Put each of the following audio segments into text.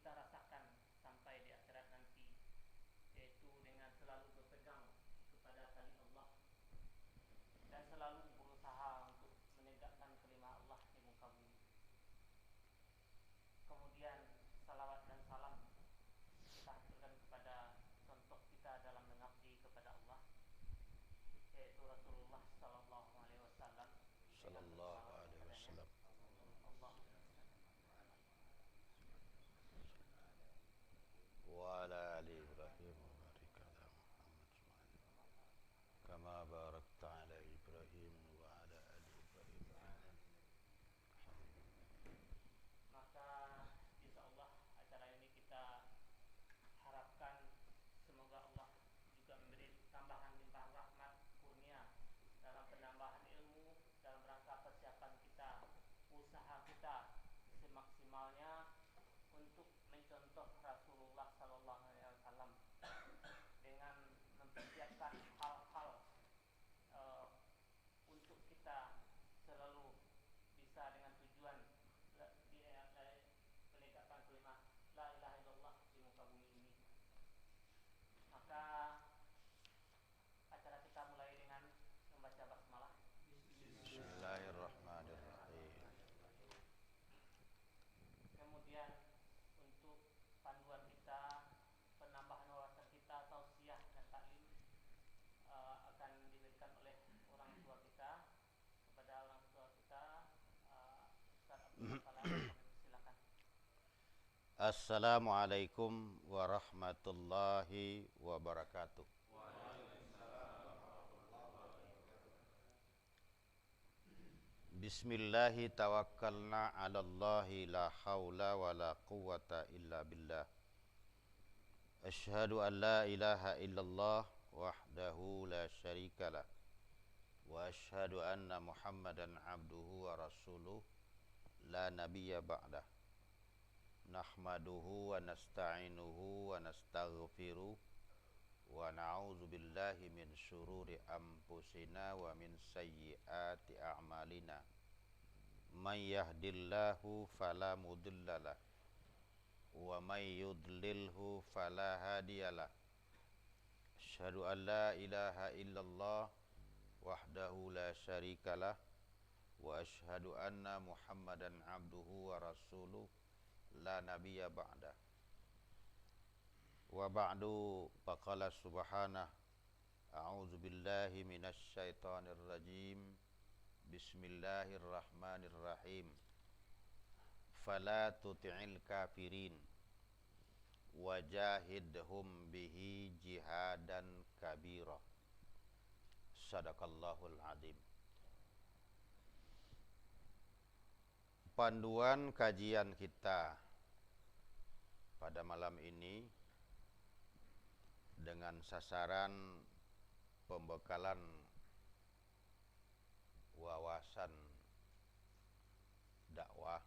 kita rasakan sampai di akhirat nanti, yaitu dengan selalu berpegang kepada tali Allah dan selalu berusaha untuk menegakkan kalimat Allah di muka bumi. Kemudian salawat dan salam kita haturkan kepada contoh kita dalam mengabdi kepada Allah, yaitu Rasulullah sallallahu alaihi wasallam, dengan sallallahu bersalawat alaihi kepadanya. wasallam Allah wa ala ali Ibrahim wa barik ala Muhammad kama barakta ala Ibrahim wa ala ali Ibrahim Maka insyaallah acara ini kita harapkan semoga Allah juga memberi tambahan limpahan rahmat kurnia dalam penambahan ilmu, dalam rangka persiapan kita, usaha kita semaksimalnya untuk mencontoh Rasulullah sallallahu alaihi wasallam dengan mempersiapkan hal-hal untuk kita selalu bisa dengan tujuan menegakkan kalimat la ilaha illallah di muka bumi ini. Maka acara kita mulai dengan membaca basmalah. Bismillahirrahmanirrahim. Kemudian untuk panduan kita, penambahan wawasan kita, tausiah dan taklim akan diberikan oleh orang tua kita kepada orang tua kita, Ustaz Abdul Salam. Kami persilakan. Assalamualaikum warahmatullahi wabarakatuh. Bismillahi tawakkalna 'alallahi la haula wala quwwata illa billah. Asyhadu an la ilaha illallah wahdahu la syarikalah wa asyhadu anna Muhammadan 'abduhu wa rasuluh la nabiyya ba'dah. Nahmaduhu wa nasta'inuhu wa nastaghfiruh wa na'udzu billahi min syururi anfusina wa min sayyiati a'malina. May yahdillahu fala mudhillalah wa may yudlilhu fala hadiyalah. Asyhadu an la ilaha illallah wahdahu la syarikalah wa asyhadu anna Muhammadan 'abduhu wa rasuluh la nabiyya ba'dah. Wa ba'du faqala subhanah a'udzu billahi minasy syaithanir rajim. Bismillahirrahmanirrahim. Fala tuti'il kafirin wajahidhum bihi jihadan kabira. Sadaqallahul azim. Panduan kajian kita pada malam ini dengan sasaran pembekalan wawasan dakwah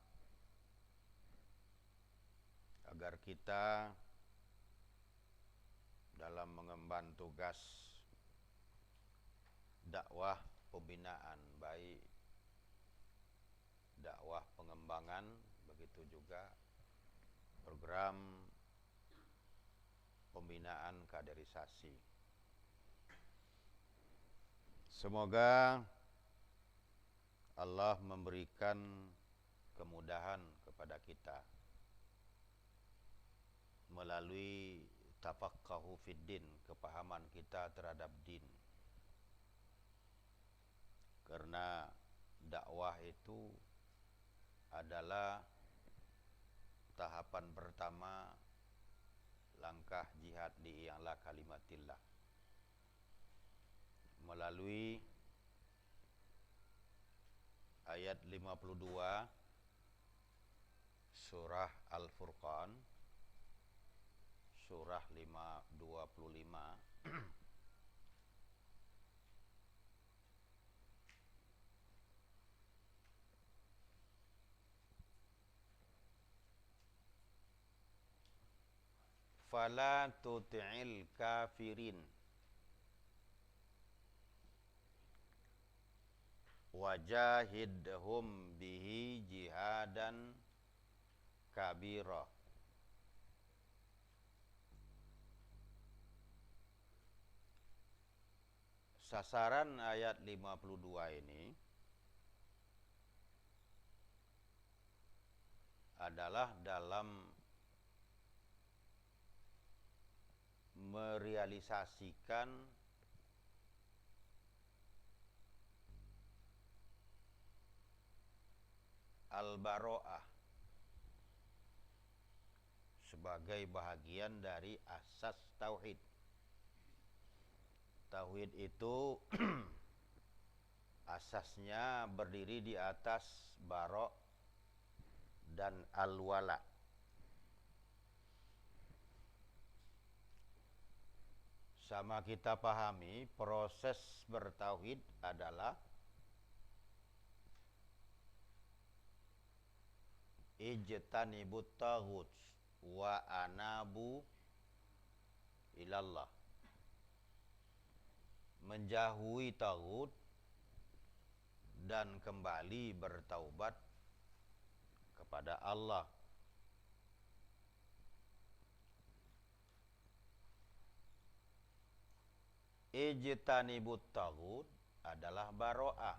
agar kita dalam mengemban tugas dakwah pembinaan, baik dakwah pengembangan, begitu juga program pembinaan kaderisasi. Semoga Allah memberikan kemudahan kepada kita melalui tafaqahu fid din, kepahaman kita terhadap din. Karena dakwah itu adalah tahapan pertama langkah jihad di i'la kalimatillah. Melalui ayat 52 surah Al-Furqan, surah 25 fala tuti'il kafirin wajahidhum bihi jihadan kabira. sasaran ayat 52 ini adalah dalam merealisasikan al-bara'ah sebagai bahagian dari asas tauhid. Tauhid itu asasnya berdiri di atas bara' dan al-wala. Sama kita pahami, proses bertauhid adalah ijtanibut taghut wa anabu ilallah. Menjauhi taghut dan kembali bertaubat kepada Allah. Ijtanibut taghut adalah bara'ah.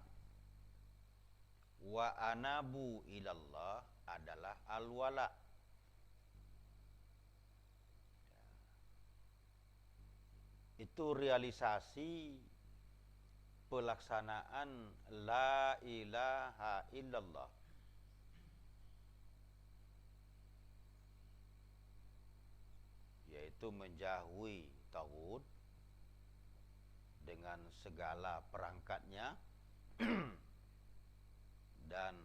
Wa anabu ilallah adalah al-wala. Itu realisasi pelaksanaan la ilaha illallah. Yaitu menjauhi taghut dengan segala perangkatnya dan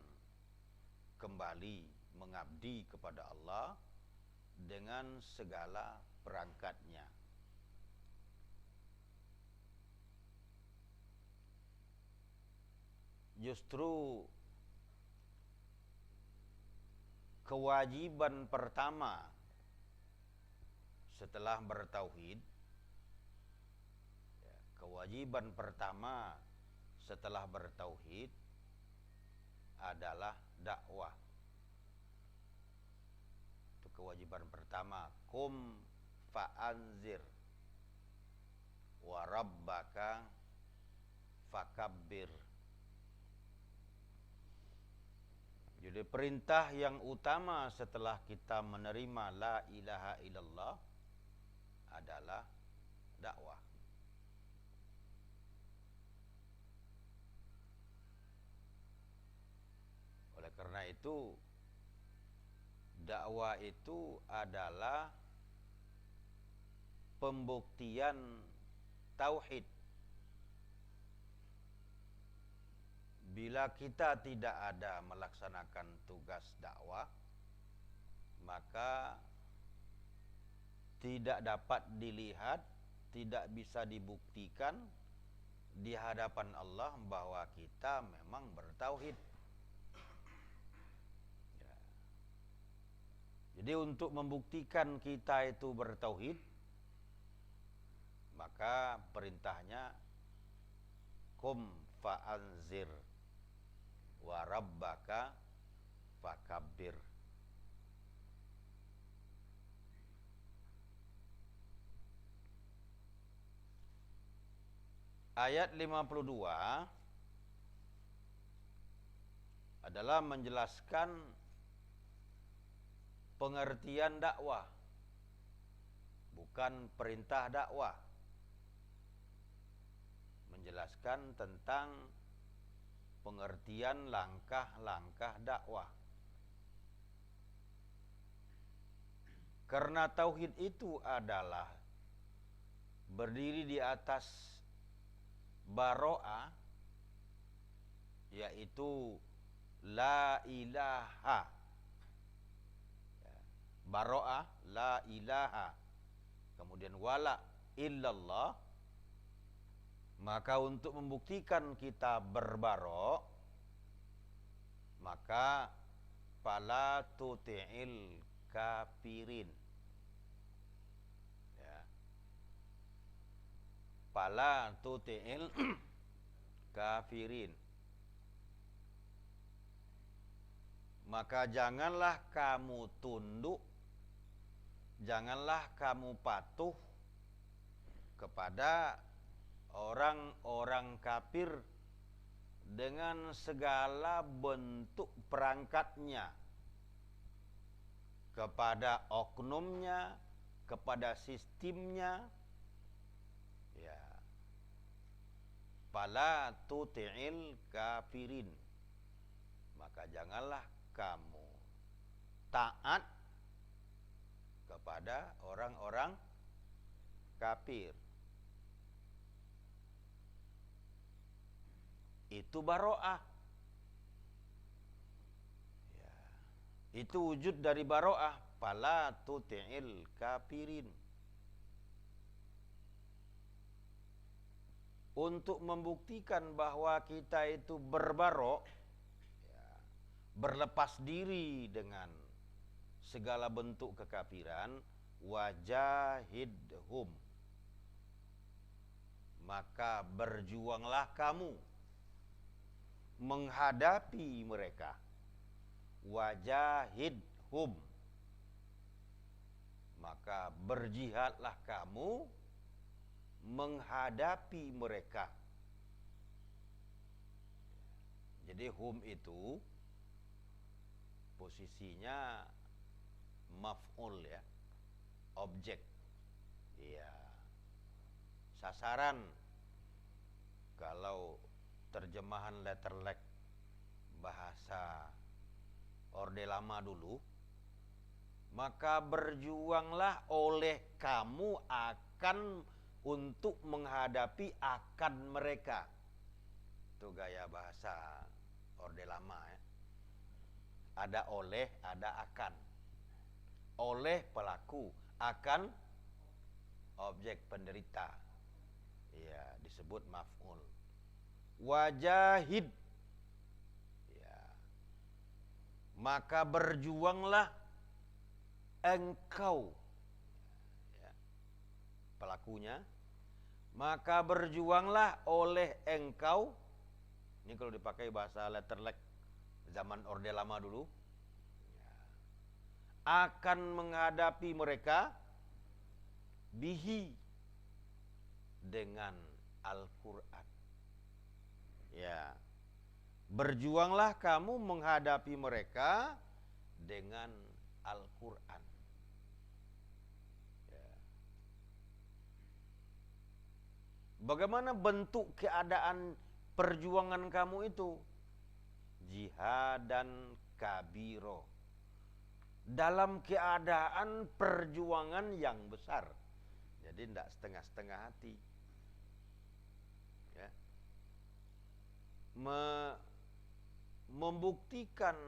kembali mengabdi kepada Allah dengan segala perangkatnya. Justru kewajiban pertama setelah bertauhid, kewajiban pertama setelah bertauhid adalah dakwah. Itu kewajiban pertama. Qum fa'anzir wa rabbaka fakabbir. Jadi perintah yang utama setelah kita menerima la ilaha illallah adalah dakwah. Oleh karena itu, dakwah itu adalah pembuktian tauhid. Bila kita tidak ada melaksanakan tugas dakwah, maka tidak dapat dilihat, tidak bisa dibuktikan di hadapan Allah bahwa kita memang bertauhid. Ya. Jadi untuk membuktikan kita itu bertauhid, maka perintahnya qum fa'anzir wa rabbaka fakabbir. Ayat 52 adalah menjelaskan pengertian dakwah, bukan perintah dakwah. Menjelaskan tentang pengertian langkah-langkah dakwah. Karena tauhid itu adalah berdiri di atas bara'ah, yaitu la ilaha. Bara'ah, la ilaha. Kemudian wala illallah. Maka untuk membuktikan kita berbaro', maka fala tuti'il kafirin. Ya. Fala tuti'il kafirin. Maka janganlah kamu tunduk, janganlah kamu patuh kepada orang-orang kafir dengan segala bentuk perangkatnya, kepada oknumnya, kepada sistemnya, ya, fala tuti'il kafirin, maka janganlah kamu taat kepada orang-orang kafir. Itu baro'ah. Ya. Itu wujud dari baro'ah. Fala tuti'il kafirin. Untuk membuktikan bahwa kita itu berbaro', ya, berlepas diri dengan segala bentuk kekafiran, wajahidhum, maka berjuanglah kamu menghadapi mereka. Wajahidhum, maka berjihadlah kamu menghadapi mereka. Jadi hum itu posisinya maf'ul, ya, objek, ya, sasaran. Kalau terjemahan letterlek bahasa Orde Lama dulu, maka berjuanglah oleh kamu akan untuk menghadapi akan mereka. Itu gaya bahasa Orde Lama, ya. Ada oleh, ada akan. Oleh pelaku, akan objek penderita. Ya, disebut maf'ul. Wajahid, ya, maka berjuanglah engkau, ya, pelakunya, maka berjuanglah oleh engkau. Ini kalau dipakai bahasa letterlek zaman Orde Lama dulu, ya, akan menghadapi mereka bihi, dengan Al-Quran. Ya, berjuanglah kamu menghadapi mereka dengan Al-Quran. Ya. Bagaimana bentuk keadaan perjuangan kamu itu? Jihadan kabiro, dalam keadaan perjuangan yang besar. Jadi tidak setengah-setengah hati. Ya. Membuktikan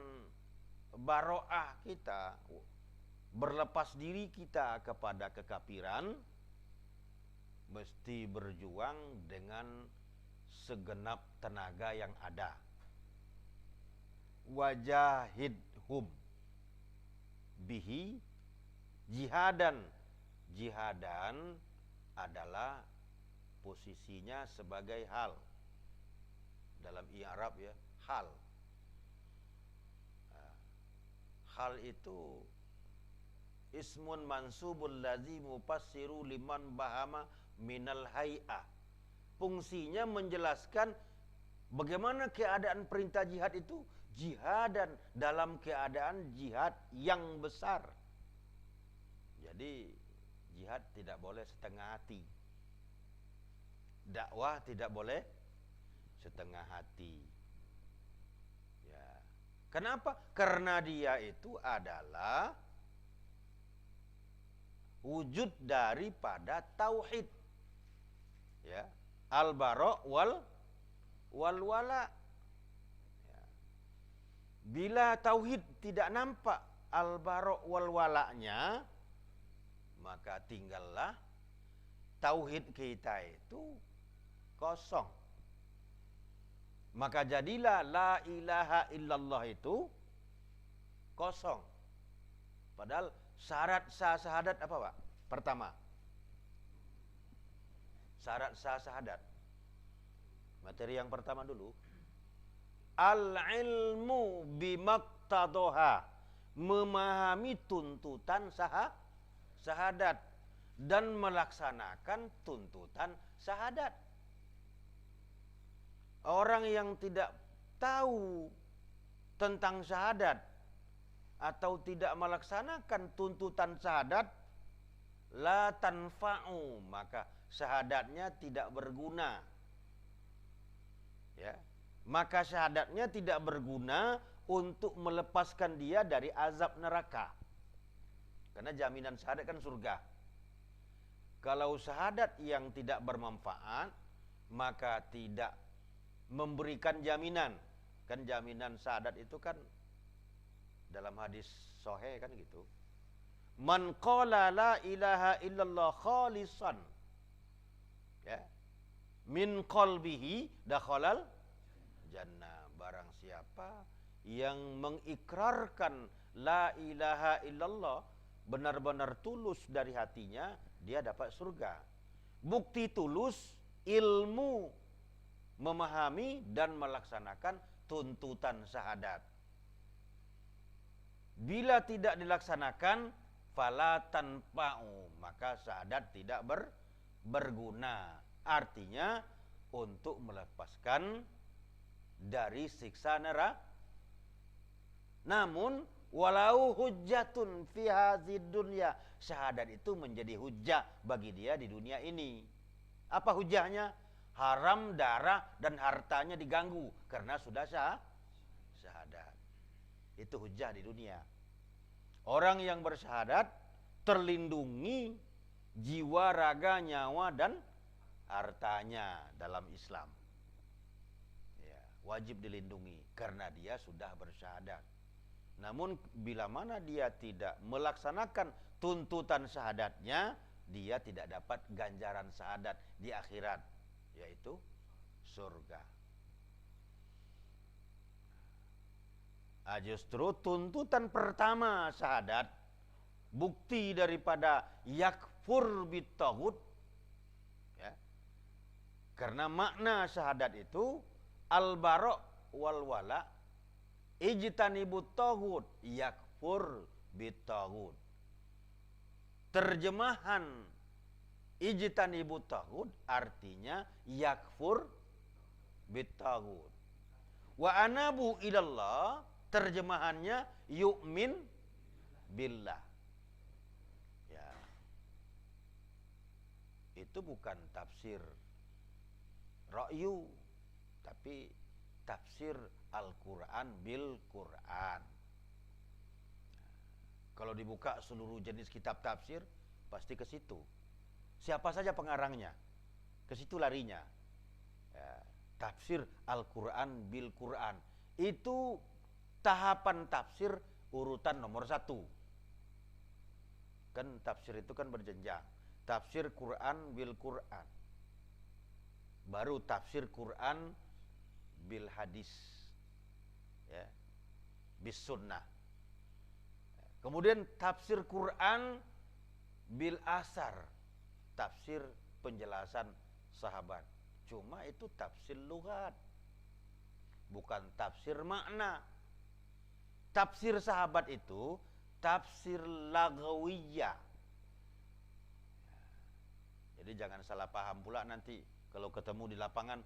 baro'ah kita, berlepas diri kita kepada kekafiran, mesti berjuang dengan segenap tenaga yang ada. Wajahidhum bihi jihadan. Jihadan adalah posisinya sebagai hal dalam i'rab, ya, hal. Hal itu ismun mansubul ladzi mufassiru liman bahama minal hay'ah. Fungsinya menjelaskan bagaimana keadaan perintah jihad itu, jihadan, dalam keadaan jihad yang besar. Jadi jihad tidak boleh setengah hati. Dakwah tidak boleh setengah hati. Ya. Kenapa? Karena dia itu adalah wujud daripada tauhid. Ya, al-bara' wal wala. Ya. Bila tauhid tidak nampak al-bara' wal wala'nya, maka tinggallah tauhid kita itu kosong. Maka jadilah la ilaha illallah itu kosong. Padahal syarat sah syahadat apa, Pak? Pertama, syarat sah syahadat. Materi yang pertama dulu. Al-ilmu bimaqtadoha, memahami tuntutan syahadat dan melaksanakan tuntutan syahadat. Orang yang tidak tahu tentang syahadat atau tidak melaksanakan tuntutan syahadat, la tanfa'u, maka syahadatnya tidak berguna. Ya. Maka syahadatnya tidak berguna untuk melepaskan dia dari azab neraka. Karena jaminan syahadat kan surga. Kalau syahadat yang tidak bermanfaat, maka tidak memberikan jaminan. Kan jaminan syahadat itu kan dalam hadis sahih kan gitu. Man qala la ilaha illallah khalisan, ya, min qalbihi dakhalal jannah. Barang siapa yang mengikrarkan la ilaha illallah benar-benar tulus dari hatinya, dia dapat surga. Bukti tulus ilmu memahami dan melaksanakan tuntutan syahadat. Bila tidak dilaksanakan, fala tanfa'u, maka syahadat tidak berguna. Artinya untuk melepaskan dari siksa neraka. Namun walau hujjatun fi hadzid dunya, syahadat itu menjadi hujjah bagi dia di dunia ini. Apa hujjahnya? Haram darah dan hartanya diganggu karena sudah syahadat. Itu hujjah di dunia. Orang yang bersyahadat terlindungi jiwa, raga, nyawa dan hartanya dalam Islam. Ya, wajib dilindungi karena dia sudah bersyahadat. Namun bila mana dia tidak melaksanakan tuntutan syahadatnya, dia tidak dapat ganjaran syahadat di akhirat, yaitu surga. Justru tuntutan pertama syahadat, bukti daripada yakfur bitaghut, ya. Karena makna syahadat itu al-bara' wal wala, ijtanibut taghut yakfur bitaghut. Terjemahan ijtanibut taghut artinya yakfur bitaghut. Wa anabu ilallah, terjemahannya yu'min billah. Ya. Itu bukan tafsir ra'yu, tapi tafsir Al-Quran bil Quran. Kalau dibuka seluruh jenis kitab tafsir, pasti ke situ. Siapa saja pengarangnya, ke situ larinya. Ya, tafsir Al-Quran bil Quran. Itu tahapan tafsir urutan nomor 1. Kan tafsir itu kan berjenjang. Tafsir Quran bil Quran. Baru tafsir Quran bil hadis. Ya, bis sunnah. Kemudian tafsir Quran bil asar, tafsir penjelasan sahabat. Cuma itu tafsir lughat, bukan tafsir makna. Tafsir sahabat itu tafsir lagawiyah. Jadi jangan salah paham pula nanti kalau ketemu di lapangan.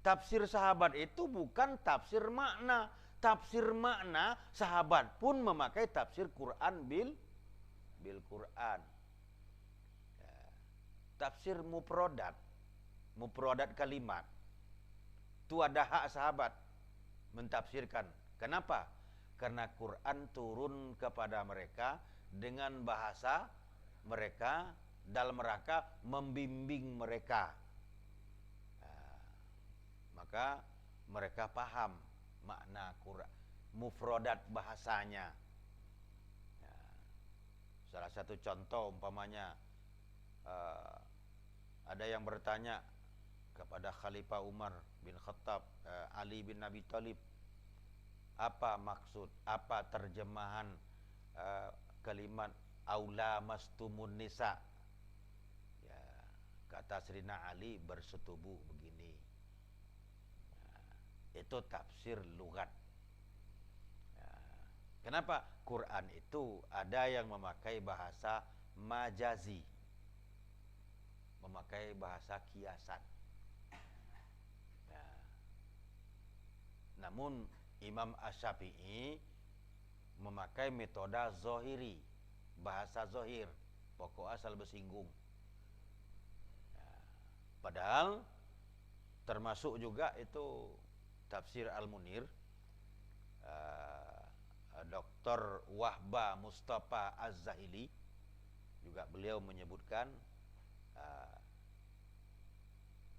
Tafsir sahabat itu bukan tafsir makna. Tafsir makna, sahabat pun memakai tafsir Quran bil Quran. Ya. Tafsir mufradat kalimat. Itu ada hak sahabat mentafsirkan. Kenapa? Karena Quran turun kepada mereka dengan bahasa mereka dalam rangka membimbing mereka. Maka mereka paham makna Quran, mufradat bahasanya. Ya. Salah satu contoh umpamanya ada yang bertanya kepada Khalifah Umar bin Khattab, Ali bin Abi Thalib, apa maksud, apa terjemahan kalimat aula mastumun nisa? Ya, kata Sayyidina Ali, bersetubuh begini. Itu tafsir lughat. Ya. Kenapa? Quran itu ada yang memakai bahasa majazi, memakai bahasa kiasan. Namun Imam Asy-Syafi'i memakai metode zohiri, bahasa zohir, pokok asal bersinggung. Padahal termasuk juga itu tafsir Al-Munir, Dr. Wahba Mustafa Az-Zahili juga beliau menyebutkan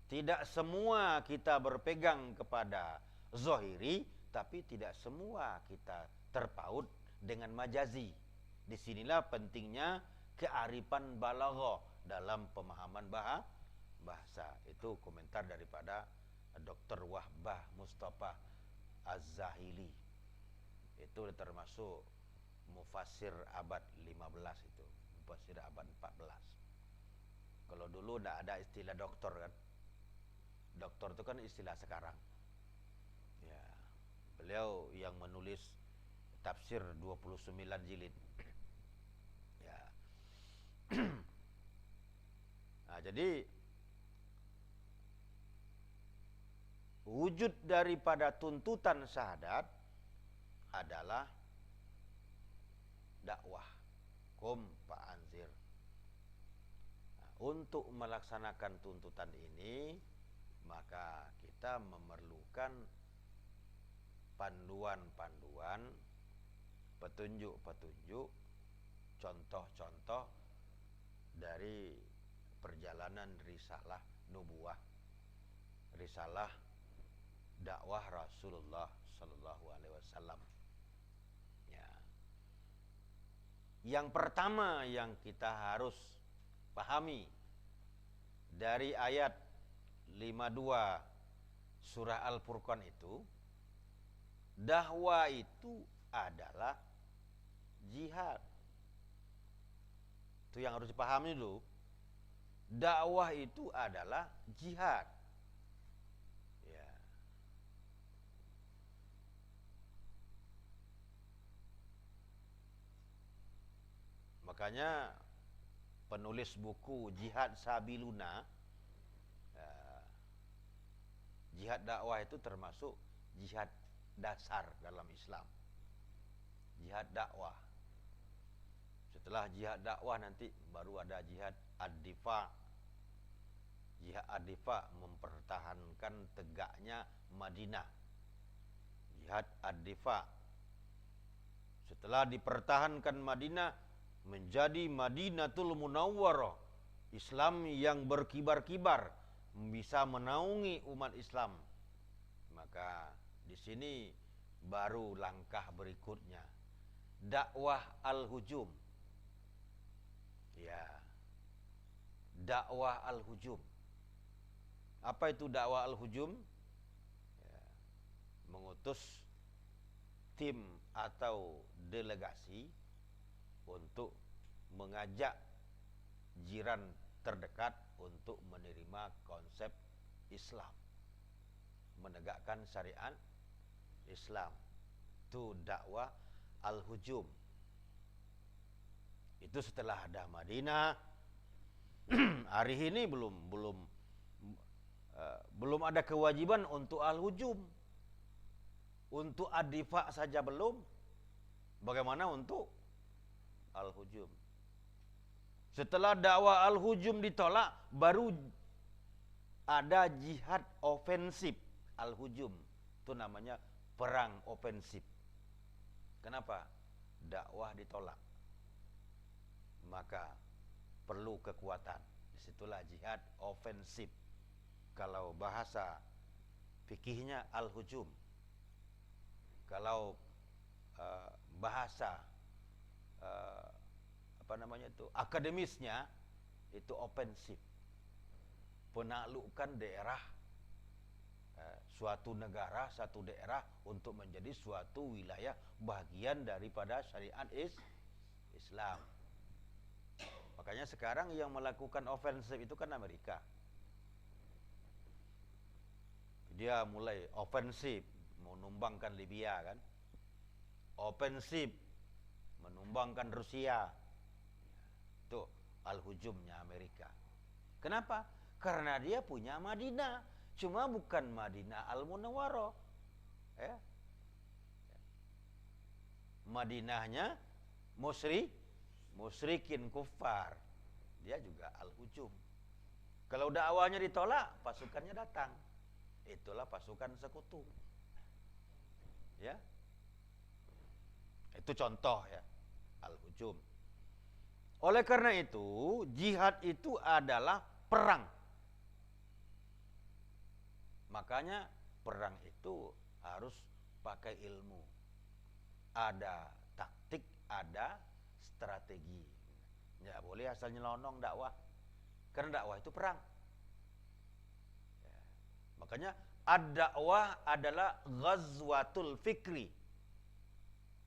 tidak semua kita berpegang kepada zohiri, tapi tidak semua kita terpaut dengan majazi. Disinilah pentingnya kearifan balaghah dalam pemahaman bahasa. Itu komentar daripada Dr. Wahbah Mustafa Az-Zahili. Itu termasuk mufassir abad 15 itu, mufassir abad 14. Kalau dulu tidak ada istilah doktor kan. Doktor itu kan istilah sekarang. Ya, beliau yang menulis tafsir 29 jilid. Ya. Nah, jadi wujud daripada tuntutan syahadat adalah dakwah, qum fa'anzir. Nah, untuk melaksanakan tuntutan ini, maka kita memerlukan panduan-panduan, petunjuk-petunjuk, contoh-contoh dari perjalanan risalah nubuwah, risalah dakwah Rasulullah Sallallahu Alaihi Wasallam. Ya. Yang pertama yang kita harus pahami dari ayat 52 surah Al-Furqan itu, dakwah itu adalah jihad. Itu yang harus dipahami dulu. Dakwah itu adalah jihad. Ya. Makanya penulis buku Jihad Sabiluna, jihad dakwah itu termasuk jihad dasar dalam Islam. Jihad dakwah. Setelah jihad dakwah nanti baru ada jihad ad-difa. Jihad ad-difa mempertahankan tegaknya Madinah. Jihad ad-difa. Setelah dipertahankan Madinah, menjadi Madinatul Munawwarah, Islam yang berkibar-kibar, bisa menaungi umat Islam. Maka di sini baru langkah berikutnya, dakwah al-hujum. Ya, dakwah al-hujum. Apa itu dakwah al-hujum? Ya, mengutus tim atau delegasi untuk mengajak jiran terdekat untuk menerima konsep Islam, menegakkan syariat Islam. Itu dakwah al-hujum. Itu setelah ada Madinah. Hari ini belum ada kewajiban untuk al-hujum. Untuk ad-difa saja belum. Bagaimana untuk al-hujum? Setelah dakwah al-hujum ditolak, baru ada jihad ofensif. Al-hujum itu namanya perang ofensif. Kenapa? Dakwah ditolak, maka perlu kekuatan. Disitulah jihad ofensif. Kalau bahasa fikihnya al-hujum. Kalau bahasa akademisnya itu ofensif. Penaklukan daerah, suatu negara, satu daerah untuk menjadi suatu wilayah bagian daripada syariat Islam. Makanya sekarang yang melakukan ofensif itu kan Amerika. Dia mulai ofensif menumbangkan Libya kan. Ofensif menumbangkan Rusia. Itu al-hujumnya Amerika. Kenapa? Karena dia punya Madinah, cuma bukan Madinah al-Munawwarah. Ya. Madinahnya musyrikin kufar. Dia juga al-hujum. Kalau dakwahnya ditolak, pasukannya datang. Itulah pasukan sekutu. Ya. Itu contoh ya, al-hujum. Oleh karena itu, jihad itu adalah perang. Makanya perang itu harus pakai ilmu. Ada taktik, ada strategi. Nggak boleh asal nyelonong dakwah. Karena dakwah itu perang. Ya. Makanya ad-dakwah adalah ghazwatul fikri.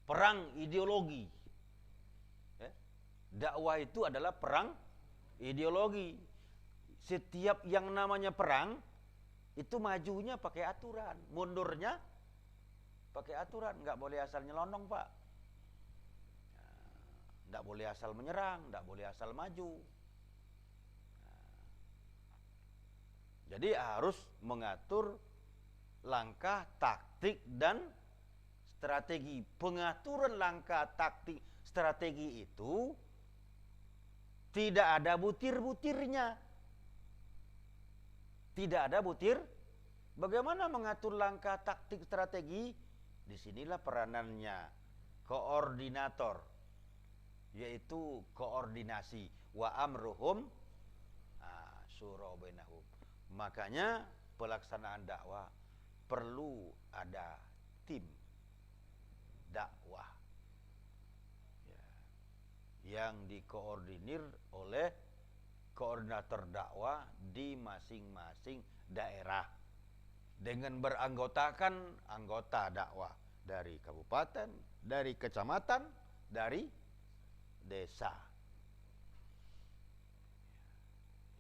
Perang ideologi. Ya. Dakwah itu adalah perang ideologi. Setiap yang namanya perang itu majunya pakai aturan, mundurnya pakai aturan. Nggak boleh asal nyelonong, Pak. Nggak boleh asal menyerang, nggak boleh asal maju. Jadi harus mengatur langkah, taktik, dan strategi. Pengaturan langkah, taktik, strategi itu tidak ada butir-butirnya. Tidak ada butir. Bagaimana mengatur langkah, taktik, strategi? Disinilah peranannya koordinator, yaitu koordinasi. Wa amruhum syura bainahum. Makanya pelaksanaan dakwah perlu ada tim dakwah ya, yang dikoordinir oleh koordinator dakwah di masing-masing daerah dengan beranggotakan anggota dakwah dari kabupaten, dari kecamatan, dari desa.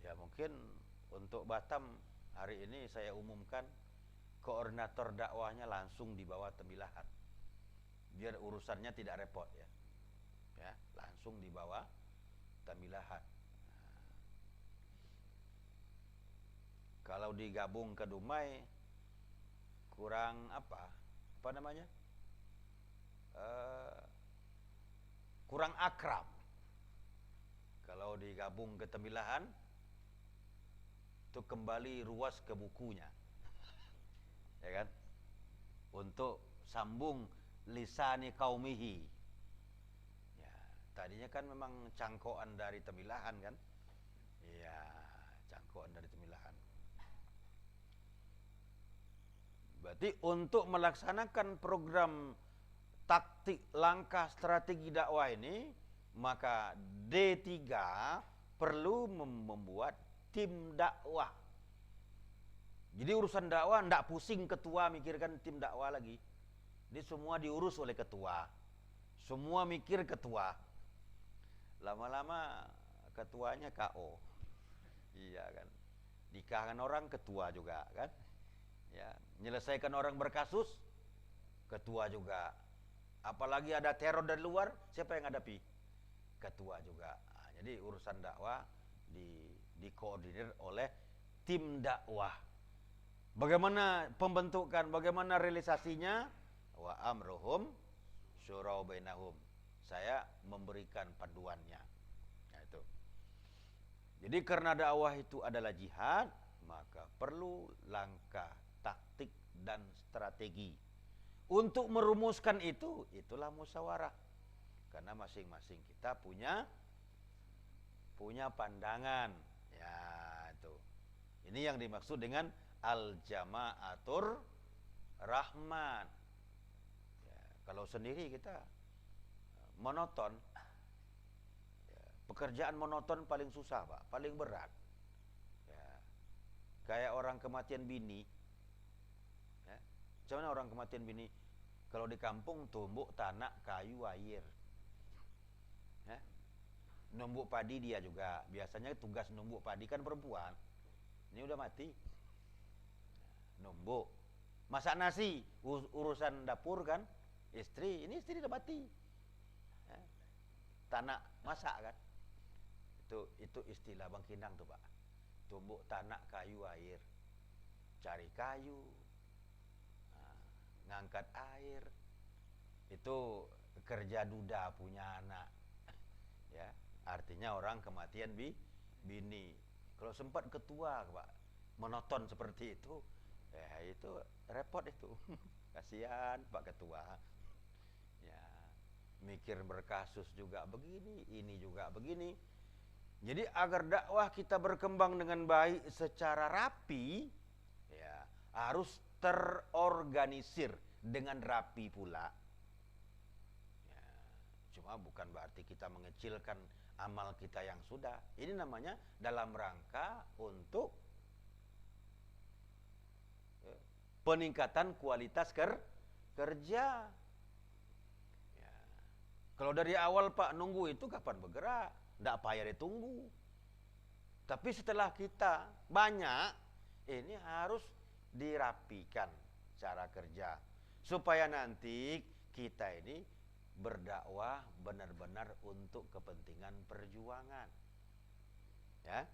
Ya mungkin untuk Batam hari ini saya umumkan koordinator dakwahnya langsung di bawah Temilahan. Biar urusannya tidak repot ya. Ya, langsung di bawah Temilahan. Kalau digabung ke Dumai kurang apa namanya? Kurang akrab. Kalau digabung ke Temilahan itu kembali ruas ke bukunya. Ya kan? Untuk sambung lisani kaumihi. Ya, tadinya kan memang cangkokan dari Temilahan kan? Iya, cangkokan dari Temilahan. Berarti untuk melaksanakan program taktik, langkah, strategi dakwah ini, maka D3 perlu membuat tim dakwah. Jadi urusan dakwah ndak pusing ketua mikirkan tim dakwah lagi. Ini semua diurus oleh ketua. Semua mikir ketua. Lama-lama ketuanya KO. Iya kan. Nikahkan orang ketua juga kan. Ya, menyelesaikan orang berkasus ketua juga. Apalagi ada teror dari luar, siapa yang hadapi? Ketua juga. Nah, jadi urusan dakwah dikoordinir oleh tim dakwah. Bagaimana pembentukan, bagaimana realisasinya? Wa amruhum syura bainahum. Saya memberikan panduannya. Nah, itu. Jadi karena dakwah itu adalah jihad, maka perlu langkah, taktik, dan strategi. Untuk merumuskan itu, itulah musyawarah. Karena masing-masing kita punya pandangan. Ya, itu. Ini yang dimaksud dengan al-jama'atur rahman. Ya, kalau sendiri kita monoton. Ya, pekerjaan monoton paling susah, Pak, paling berat. Ya, kayak orang kematian bini. Ya, cuman orang kematian bini kalau di kampung tumbuk tanah, kayu, air. Ya, numbuk padi dia juga. Biasanya tugas numbuk padi kan perempuan. Ini udah mati. Numbuk. Masak nasi, urusan dapur kan. Istri, ini istri udah mati. Ya. Tanah masak kan. Itu istilah Bang Kinang tuh, Pak. Tumbuk tanah, kayu, air. Cari kayu. Nah, ngangkat air. Itu kerja duda punya anak. Ya, artinya orang kematian bini. Kalau sempat ketua, Pak, monoton seperti itu, ya itu repot itu. Kasihan Pak Ketua. Ya, mikir berkasus juga begini, ini juga begini. Jadi agar dakwah kita berkembang dengan baik secara rapi, ya harus terorganisir dengan rapi pula. Ya, cuma bukan berarti kita mengecilkan amal kita yang sudah. Ini namanya dalam rangka untuk peningkatan kualitas kerja. Ya. Kalau dari awal Pak nunggu itu kapan bergerak? Tidak payah ditunggu. Tapi setelah kita banyak, ini harus dirapikan cara kerja supaya nanti kita ini berdakwah benar-benar untuk kepentingan perjuangan. Ya.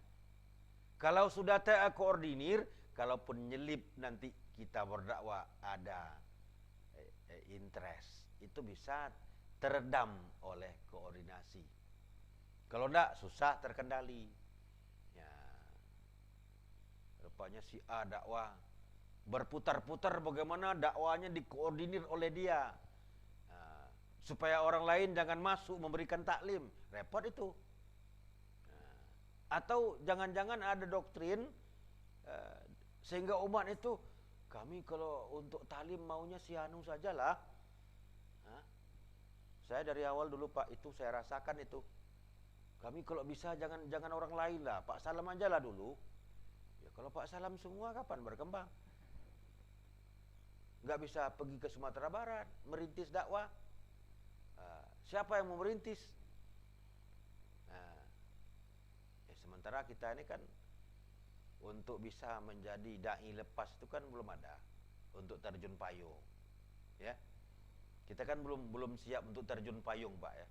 Kalau sudah terkoordinir, kalaupun nyelip nanti kita berdakwah ada interest, itu bisa teredam oleh koordinasi. Kalau enggak, susah terkendali. Ya. Rupanya si A dakwah berputar-putar bagaimana dakwahnya dikoordinir oleh dia. Nah, supaya orang lain jangan masuk memberikan taklim. Repot itu. Nah, atau jangan-jangan ada doktrin sehingga umat itu, kami kalau untuk taklim maunya si Anu sajalah. Nah, saya dari awal dulu Pak, itu saya rasakan itu. Kami kalau bisa jangan orang lain lah, Pak Salam aja lah dulu. Ya kalau Pak Salam semua kapan berkembang? Nggak bisa pergi ke Sumatera Barat merintis dakwah. Siapa yang mau merintis? Nah, sementara kita ini kan untuk bisa menjadi dai lepas itu kan belum ada untuk terjun payung. Ya, kita kan belum siap untuk terjun payung Pak ya.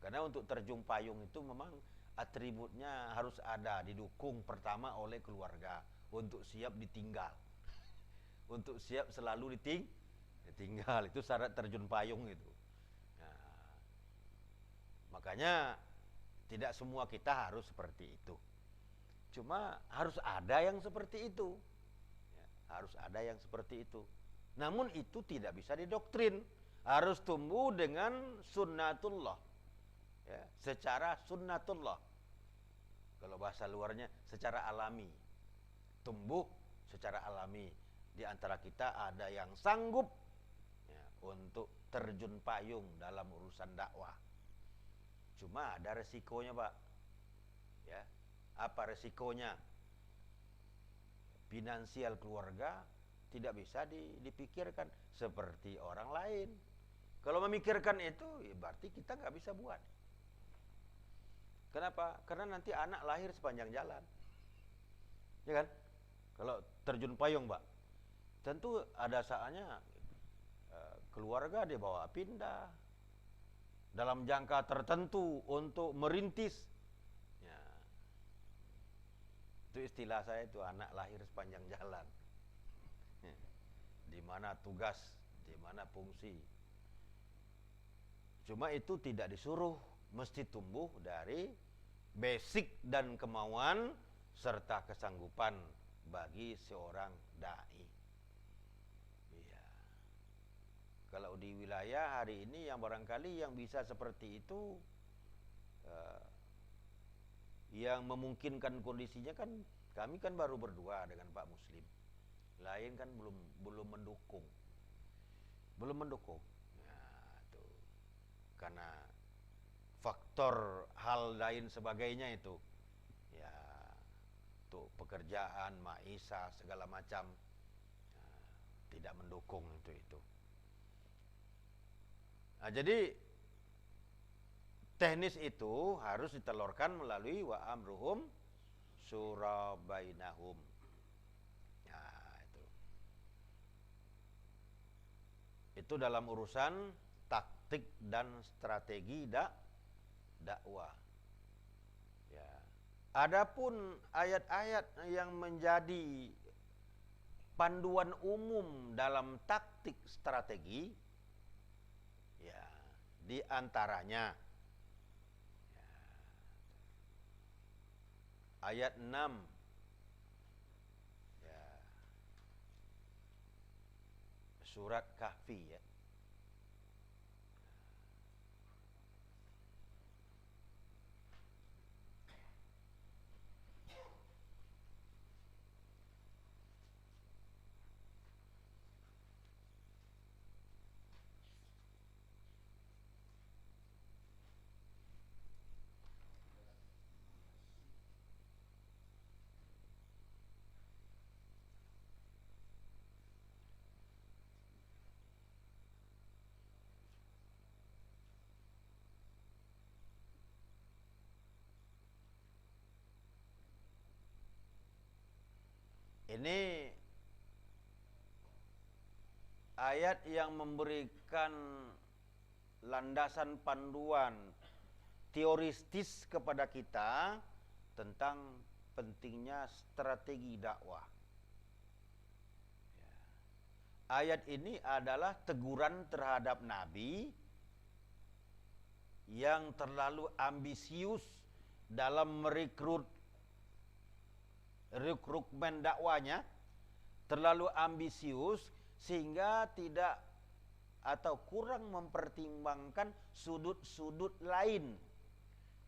Karena untuk terjun payung itu memang atributnya harus ada, didukung pertama oleh keluarga untuk siap ditinggal. Untuk siap selalu ditinggal, itu syarat terjun payung itu. Nah, makanya tidak semua kita harus seperti itu. Cuma harus ada yang seperti itu. Ya, harus ada yang seperti itu. Namun itu tidak bisa didoktrin. Harus tumbuh dengan sunnatullah. Ya, secara sunnatullah. Kalau bahasa luarnya secara alami. Tumbuh secara alami. Di antara kita ada yang sanggup ya, untuk terjun payung dalam urusan dakwah. Cuma ada resikonya Pak. Ya, apa resikonya? Finansial keluarga tidak bisa dipikirkan seperti orang lain. Kalau memikirkan itu, ya berarti kita nggak bisa buat. Kenapa? Karena nanti anak lahir sepanjang jalan. Ya kan? Kalau terjun payung, Pak. Tentu ada saatnya keluarga dibawa pindah dalam jangka tertentu untuk merintis. Ya. Itu istilah saya itu anak lahir sepanjang jalan. Di mana tugas, di mana fungsi. Cuma itu tidak disuruh, mesti tumbuh dari basic dan kemauan serta kesanggupan bagi seorang dai. Iya. Kalau di wilayah hari ini yang barangkali yang bisa seperti itu, yang memungkinkan kondisinya kan kami kan baru berdua dengan Pak Muslim. Lain kan belum mendukung. Belum mendukung. Nah, itu. Karena faktor hal lain sebagainya itu ya, untuk pekerjaan, maisha segala macam ya, tidak mendukung untuk itu. Nah, jadi teknis itu harus ditelurkan melalui wa amruhum syura bainahum. Nah, itu dalam urusan taktik dan strategi dakwah. Ya. Adapun ayat-ayat yang menjadi panduan umum dalam taktik strategi, ya, di antaranya ya, ayat 6 ya, surat Kahfi ya. Ini ayat yang memberikan landasan panduan teoristis kepada kita tentang pentingnya strategi dakwah. Ayat ini adalah teguran terhadap Nabi yang terlalu ambisius dalam rekrutmen dakwanya, terlalu ambisius sehingga tidak atau kurang mempertimbangkan sudut-sudut lain,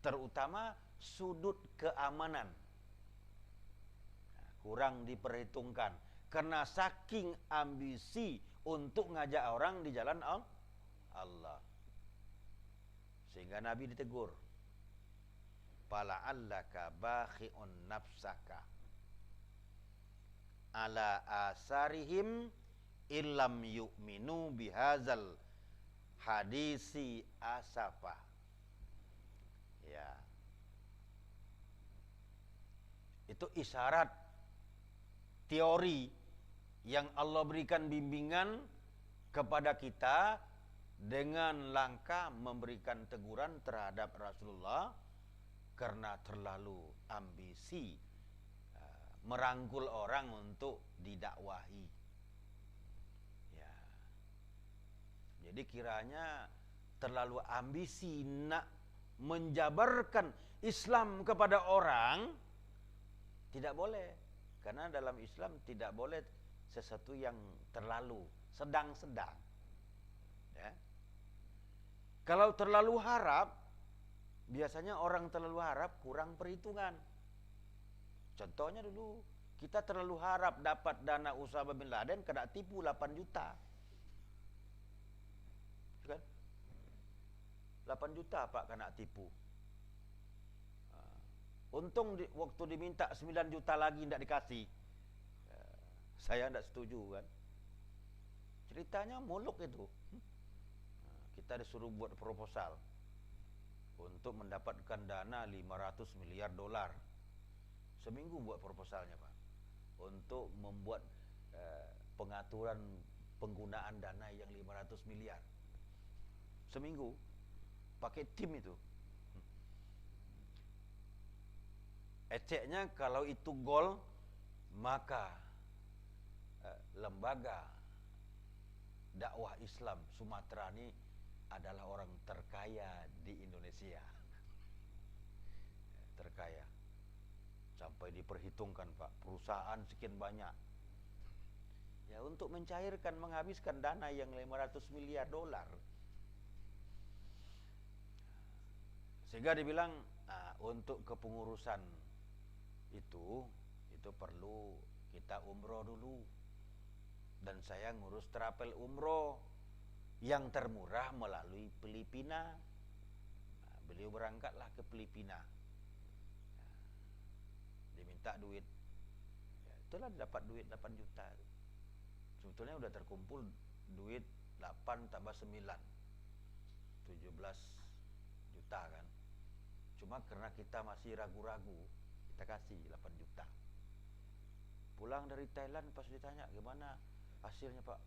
terutama sudut keamanan. Kurang diperhitungkan karena saking ambisi untuk ngajak orang di jalan Allah. Sehingga Nabi ditegur, fala'allaka bakhi'un nafsaka ala asarihim illam yu'minu bihazal hadisi asafa. Ya. Itu isyarat teori yang Allah berikan bimbingan kepada kita dengan langkah memberikan teguran terhadap Rasulullah karena terlalu ambisi merangkul orang untuk didakwahi. Ya. Jadi kiranya terlalu ambisi nak menjabarkan Islam kepada orang tidak boleh. Karena dalam Islam tidak boleh sesuatu yang terlalu, sedang-sedang. Ya. Kalau terlalu harap, biasanya orang terlalu harap kurang perhitungan. Contohnya dulu, kita terlalu harap dapat dana Osama bin Laden, kena tipu 8 juta. Kan? 8 juta Pak kena tipu. Untung waktu diminta 9 juta lagi tidak dikasih. Saya tidak setuju kan. Ceritanya muluk itu. Kita disuruh buat proposal untuk mendapatkan dana 500 miliar dolar. Seminggu buat proposalnya Pak, untuk membuat pengaturan penggunaan dana yang 500 miliar. Seminggu pakai tim itu. Eceknya kalau itu gol, maka lembaga dakwah Islam Sumatera ini adalah orang terkaya di Indonesia. Terkaya. Sampai diperhitungkan Pak, perusahaan sekian banyak. Ya untuk mencairkan, menghabiskan dana yang 500 miliar dolar. Sehingga dibilang untuk kepengurusan itu perlu kita umroh dulu. Dan saya ngurus travel umroh yang termurah melalui Filipina. Beliau berangkatlah ke Filipina. Diminta duit. Ya, itulah dapat duit 8 juta. Sebetulnya udah terkumpul duit 8 tambah 9. 17 juta kan. Cuma karena kita masih ragu-ragu, kita kasih 8 juta. Pulang dari Thailand pas ditanya gimana hasilnya Pak,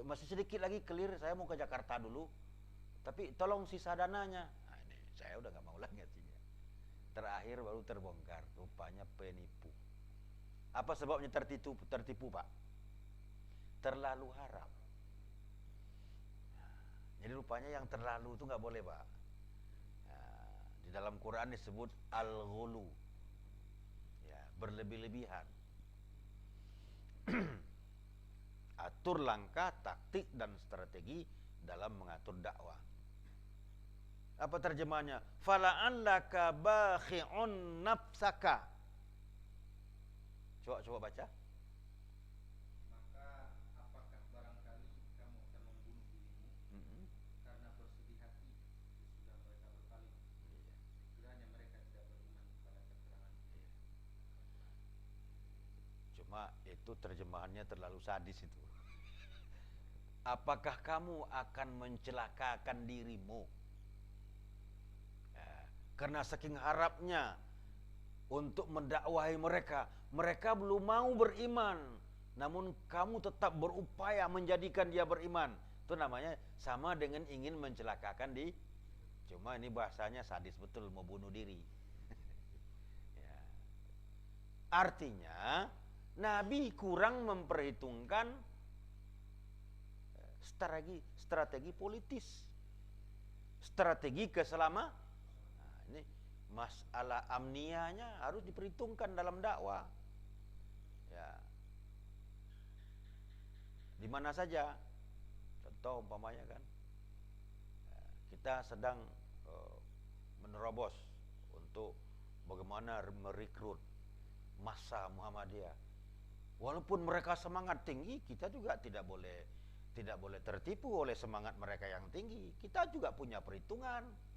masih sedikit lagi clear, saya mau ke Jakarta dulu, tapi tolong sisa dananya. Nah ini saya udah gak mau lagi ngasihnya. Terakhir baru terbongkar, rupanya penipu. Apa sebabnya tertipu Pak? terlalu haram. Jadi rupanya yang terlalu itu nggak boleh, Pak. Di dalam Quran disebut al-ghulu, ya, berlebih-lebihan. Atur langkah, taktik dan strategi dalam mengatur dakwah. Apa terjemahnya? Fala'allaka bakhi'un nafsaka. Coba baca. Maka apakah barangkali kamu akan membunuh dirimu karena bersedih hati sesudah mereka berpaling, kiranya mereka tidak beriman kepada keterangan. Cuma itu terjemahannya terlalu sadis itu. Apakah kamu akan mencelakakan dirimu? Karena saking harapnya untuk mendakwahi mereka, mereka belum mau beriman, namun kamu tetap berupaya menjadikan dia beriman. Itu namanya sama dengan ingin mencelakakan di. Cuma ini bahasanya sadis betul, mau bunuh diri. Ya. Artinya Nabi kurang memperhitungkan strategi politis, strategi keselamatan. Ini masalah amniahnya harus diperhitungkan dalam dakwah. Ya. Di mana saja. Contoh umpamanya kan, kita sedang menerobos untuk bagaimana merekrut massa Muhammadiyah. Walaupun mereka semangat tinggi, kita juga tidak boleh tertipu oleh semangat mereka yang tinggi. Kita juga punya perhitungan.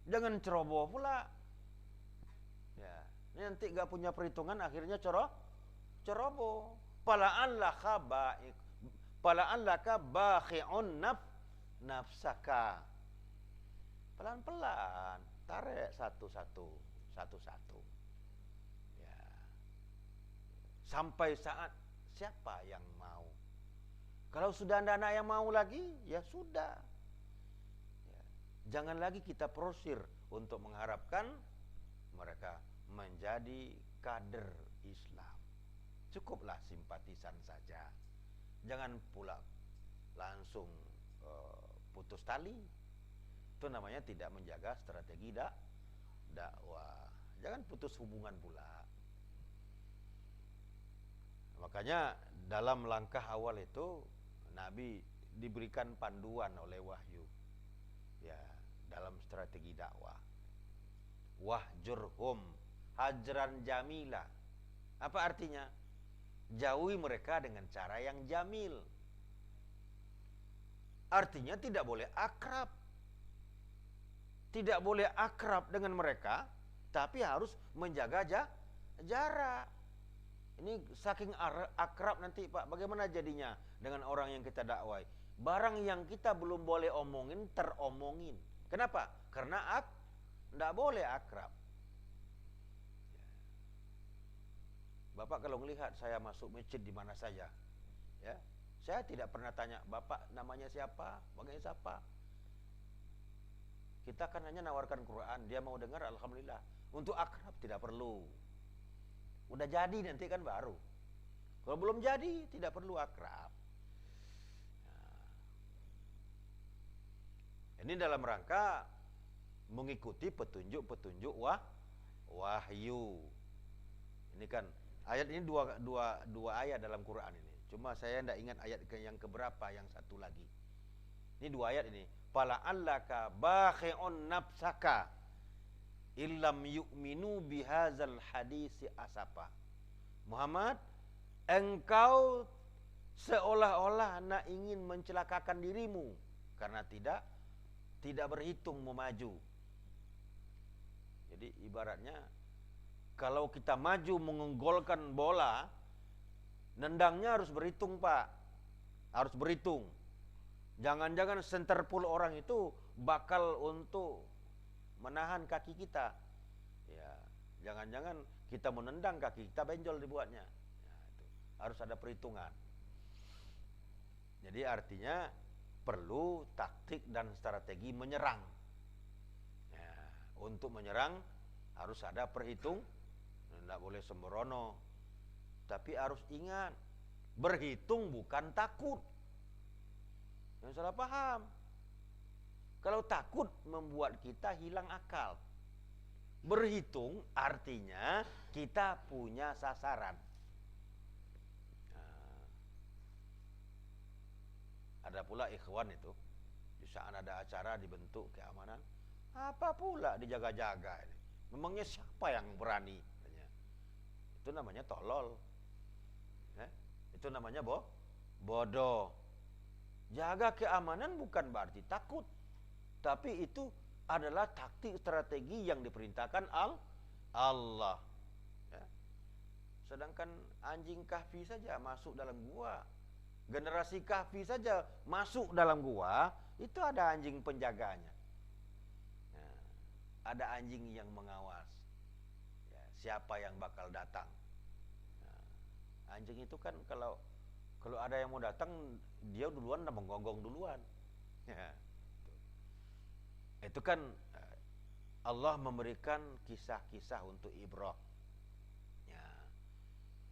Jangan ceroboh pula. Ya, ini nanti gak punya perhitungan akhirnya ceroboh. Pala'allaka bakhi'un nafsaka. Pelan-pelan, tarik satu-satu. Ya. Sampai saat siapa yang mau. Kalau sudah ada anak yang mau lagi, ya sudah. Jangan lagi kita prosir untuk mengharapkan mereka menjadi kader Islam. Cukuplah simpatisan saja. Jangan pula langsung putus tali. Itu namanya tidak menjaga strategi dakwah. Jangan putus hubungan pula. Makanya dalam langkah awal itu Nabi diberikan panduan oleh wahyu. Ya, dalam strategi dakwah. Wahjurhum hajran jamila. Apa artinya? Jauhi mereka dengan cara yang jamil. Artinya tidak boleh akrab. Tidak boleh akrab dengan mereka, tapi harus menjaga jarak. Ini saking akrab nanti Pak, bagaimana jadinya dengan orang yang kita dakwai? Barang yang kita belum boleh omongin, teromongin. Kenapa? Karena tidak boleh akrab. Bapak kalau melihat saya masuk masjid di mana saja, ya, saya tidak pernah tanya, Bapak namanya siapa, bagaimana siapa. Kita kan hanya nawarkan Quran, dia mau dengar, alhamdulillah. Untuk akrab tidak perlu. Udah jadi nanti kan baru. Kalau belum jadi, tidak perlu akrab. Ini dalam rangka mengikuti petunjuk-petunjuk wahyu. Ini kan ayat ini dua ayat dalam Quran ini. Cuma saya tidak ingat ayat yang keberapa, yang satu lagi. Ini dua ayat ini. Fala'allaka bakhi'un nafsaka illam yu'minu bihadzal hadisi asafa. Muhammad, engkau seolah-olah nak ingin mencelakakan dirimu karena tidak berhitung mau maju. Jadi ibaratnya kalau kita maju menggolkan bola, nendangnya harus berhitung Pak. Harus berhitung. Jangan-jangan centerpool orang itu bakal untuk menahan kaki kita. Ya, jangan-jangan kita menendang kaki kita benjol dibuatnya. Ya, itu. Harus ada perhitungan. Jadi artinya perlu taktik dan strategi menyerang. Ya, untuk menyerang harus ada perhitung, tidak boleh sembrono. Tapi harus ingat, Berhitung bukan takut. Yang salah paham. Kalau takut membuat kita hilang akal. Berhitung artinya kita punya sasaran. Nah, ada pula ikhwan itu, di saat ada acara dibentuk keamanan, apa pula dijaga-jaga ini? Memangnya siapa yang berani? Itu namanya tolol. Itu namanya bodoh. Jaga keamanan bukan berarti takut, tapi itu adalah taktik strategi yang diperintahkan Allah. Ya. Sedangkan anjing kahfi saja masuk dalam gua, generasi kahfi saja masuk dalam gua, itu ada anjing penjaganya. Nah, ada anjing yang mengawas. Ya, siapa yang bakal datang? Nah, anjing itu kan kalau ada yang mau datang, dia duluan udah menggonggong duluan. Ya. Itu kan Allah memberikan kisah-kisah untuk ibrah. Ya.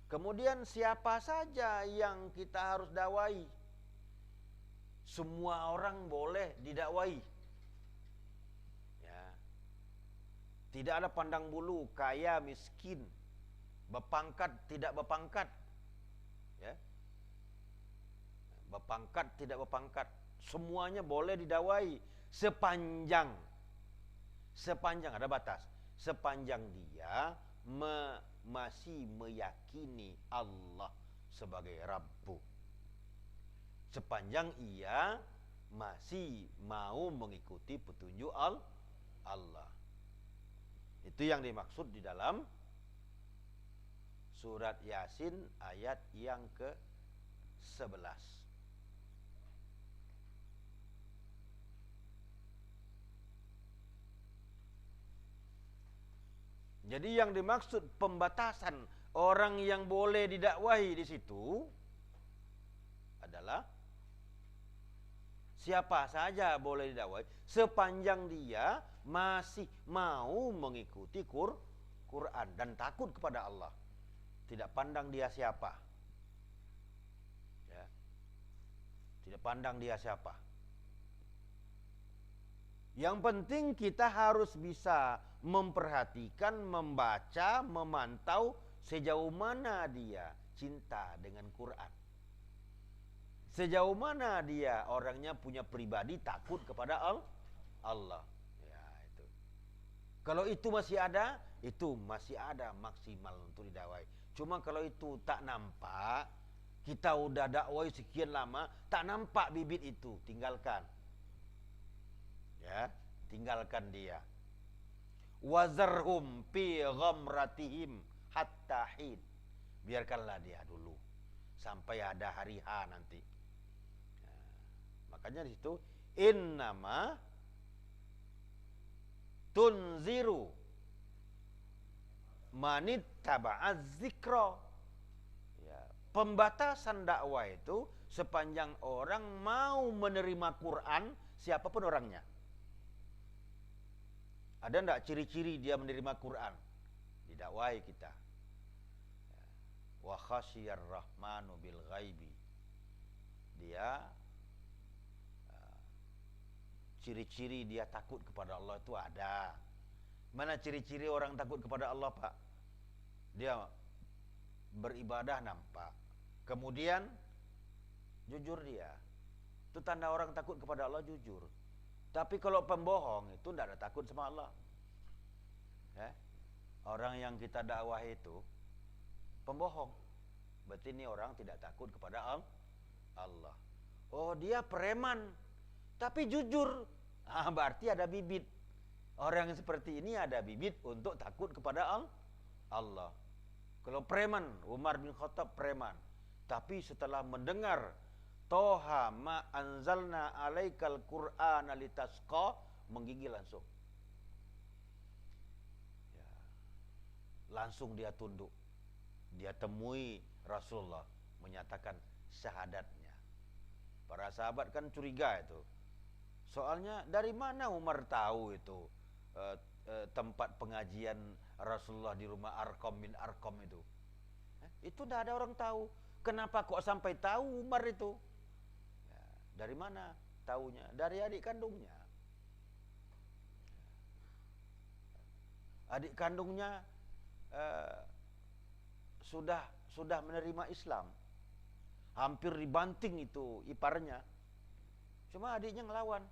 Kemudian siapa saja yang kita harus dakwai? Semua orang boleh didakwai. Ya. Tidak ada pandang bulu, kaya, miskin, berpangkat, tidak berpangkat. Ya. Berpangkat, tidak berpangkat, semuanya boleh didakwai. Sepanjang ada batas, sepanjang dia masih meyakini Allah sebagai Rabbu, sepanjang ia masih mau mengikuti petunjuk Allah. Itu yang dimaksud di dalam surat Yasin ayat yang ke-11. Jadi yang dimaksud pembatasan orang yang boleh didakwahi di situ adalah siapa saja boleh didakwahi sepanjang dia masih mau mengikuti Quran dan takut kepada Allah. Tidak pandang dia siapa. Ya. Tidak pandang dia siapa. Yang penting kita harus bisa memperhatikan, membaca, memantau sejauh mana dia cinta dengan Quran. Sejauh mana dia orangnya punya pribadi takut kepada Allah. Ya, itu. Kalau itu masih ada, itu masih ada maksimal untuk didakwai. Cuma kalau itu tak nampak, kita udah dakwai sekian lama, tak nampak bibit itu, tinggalkan. Ya, tinggalkan dia. Wazarhum fi ghamratihim hatta hin. Biarkanlah dia dulu sampai ada hari H nanti. Nah, makanya di situ innama tunziru manittaba'az zikra. Ya, pembatasan dakwah itu sepanjang orang mau menerima Quran, siapapun orangnya. Ada enggak ciri-ciri dia menerima Quran? Didakwahi kita. Wa khasyiyar rahmanu bil ghaibi. Dia ciri-ciri dia takut kepada Allah itu ada. Mana ciri-ciri orang takut kepada Allah, Pak? Dia beribadah nampak. Kemudian jujur dia. Itu tanda orang takut kepada Allah, jujur. Tapi kalau pembohong itu tidak ada takut sama Allah. Ya? Orang yang kita dakwah itu pembohong. Berarti ini orang tidak takut kepada Allah. Oh, dia preman, tapi jujur. Berarti ada bibit. Orang yang seperti ini ada bibit untuk takut kepada Allah. Kalau preman, Umar bin Khattab preman, tapi setelah mendengar Toha ma anzalna alaikal Qur'ana litasqa, menggigil langsung. Ya. Langsung dia tunduk. Dia temui Rasulullah menyatakan syahadatnya. Para sahabat kan curiga itu. Soalnya dari mana Umar tahu itu tempat pengajian Rasulullah di rumah Arqam bin Arqam itu? Itu tidak ada orang tahu. kenapa kok sampai tahu Umar itu? Ya, dari mana taunya? Dari adik kandungnya. Adik kandungnya sudah menerima Islam. Hampir dibanting itu iparnya. Cuma adiknya ngelawan.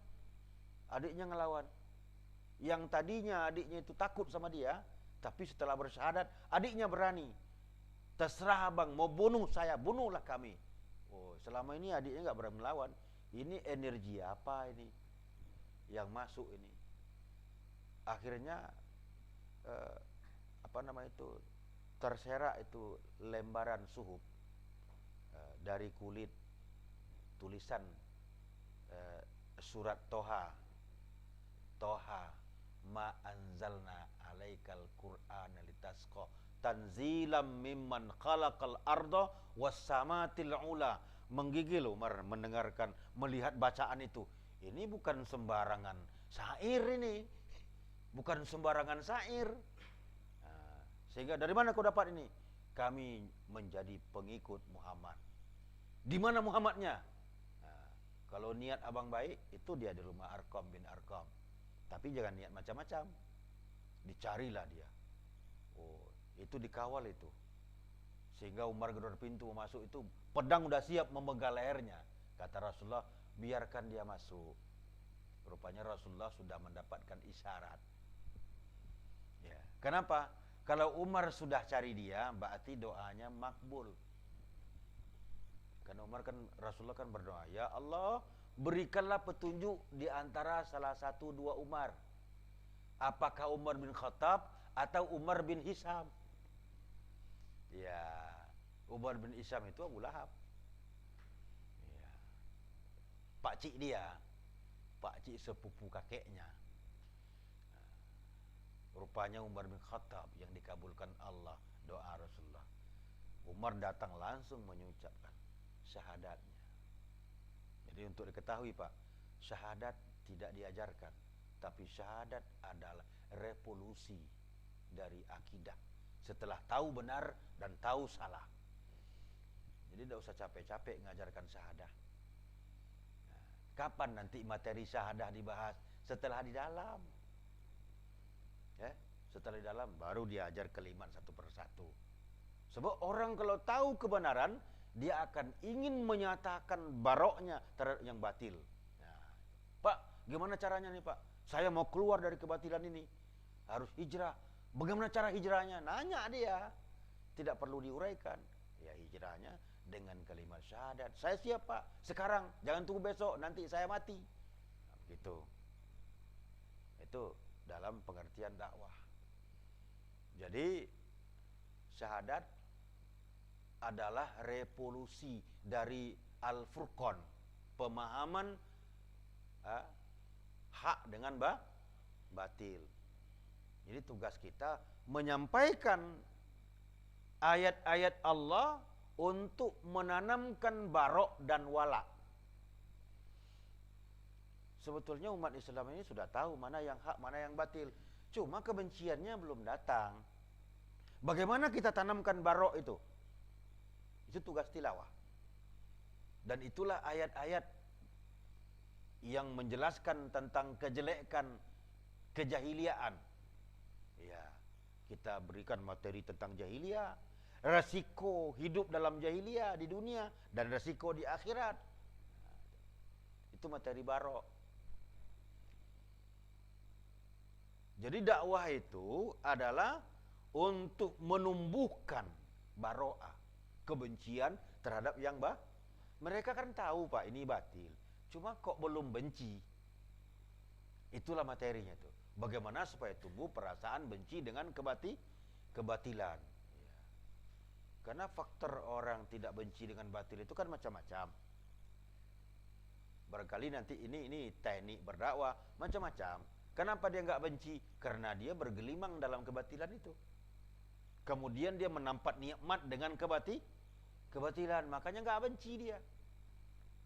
Yang tadinya adiknya itu takut sama dia, tapi setelah bersyahadat, adiknya berani. Terserah abang, mau bunuh saya, bunuhlah kami. Oh, selama ini adiknya nggak berani melawan. Ini energi apa ini yang masuk ini? Akhirnya terserak itu lembaran suhuf dari kulit tulisan surat Toha ma anzalna alaikal qur'ana litasqa tanzilam mimman khalaqal arda was samatil ula. Menggigil Umar mendengarkan, melihat bacaan itu. Ini bukan sembarangan syair ini. Bukan sembarangan syair. Nah, sehingga dari mana kau dapat ini? Kami menjadi pengikut Muhammad. Di mana Muhammadnya? Nah, kalau niat abang baik, itu dia di rumah Arqam bin Arqam. Tapi jangan niat macam-macam. Dicarilah dia. Oh, itu dikawal itu. Sehingga Umar gedor pintu masuk itu, pedang udah siap memegang lehernya. Kata Rasulullah, biarkan dia masuk. Rupanya Rasulullah sudah mendapatkan isyarat. Ya. Kenapa? Kalau Umar sudah cari dia, berarti doanya makbul. Karena Rasulullah kan berdoa, ya Allah, berikanlah petunjuk di antara salah satu dua Umar. Apakah Umar bin Khattab atau Umar bin Hisham? Ya, Umar bin Hisham itu Abu Lahab. Ya. Pakcik dia, pakcik sepupu kakeknya. Rupanya Umar bin Khattab yang dikabulkan Allah doa Rasulullah. Umar datang langsung mengucapkan syahadatnya. Jadi untuk diketahui Pak, syahadat tidak diajarkan, tapi syahadat adalah revolusi dari akidah. Setelah tahu benar dan tahu salah. Jadi tidak usah capek-capek mengajarkan syahadah. Nah, kapan nanti materi syahadah dibahas? Setelah di dalam. Ya, setelah di dalam baru diajar kalimat satu persatu. Sebab orang kalau tahu kebenaran, dia akan ingin menyatakan baroknya terhadap yang batil. Nah, Pak, gimana caranya nih Pak? Saya mau keluar dari kebatilan ini. Harus hijrah. Bagaimana cara hijrahnya? Nanya dia. Tidak perlu diuraikan. Ya hijrahnya dengan kalimat syahadat. Saya siap Pak. Sekarang, jangan tunggu besok. Nanti saya mati. Nah, begitu. Itu dalam pengertian dakwah. Jadi syahadat adalah revolusi dari Al-Furqan, pemahaman hak dengan batil. Jadi tugas kita menyampaikan ayat-ayat Allah untuk menanamkan barok dan wala. Sebetulnya umat Islam ini sudah tahu mana yang hak, mana yang batil. Cuma kebenciannya belum datang. Bagaimana kita tanamkan barok itu? Itu tugas tilawah. Dan itulah ayat-ayat yang menjelaskan tentang kejelekan kejahiliaan. Ya, kita berikan materi tentang jahiliyah, resiko hidup dalam jahiliyah di dunia dan resiko di akhirat. Itu materi barok. Jadi dakwah itu adalah untuk menumbuhkan baroah, kebencian terhadap yang mereka kan tahu Pak ini batil, cuma kok belum benci. Itulah materinya tuh. Bagaimana supaya tumbuh perasaan benci dengan kebatilan. Ya. Karena faktor orang tidak benci dengan batil itu kan macam-macam. Barangkali nanti ini teknik berdakwah macam-macam. Kenapa dia nggak benci? Karena dia bergelimang dalam kebatilan itu. Kemudian dia menampat nikmat dengan kebatilan, makanya nggak benci dia.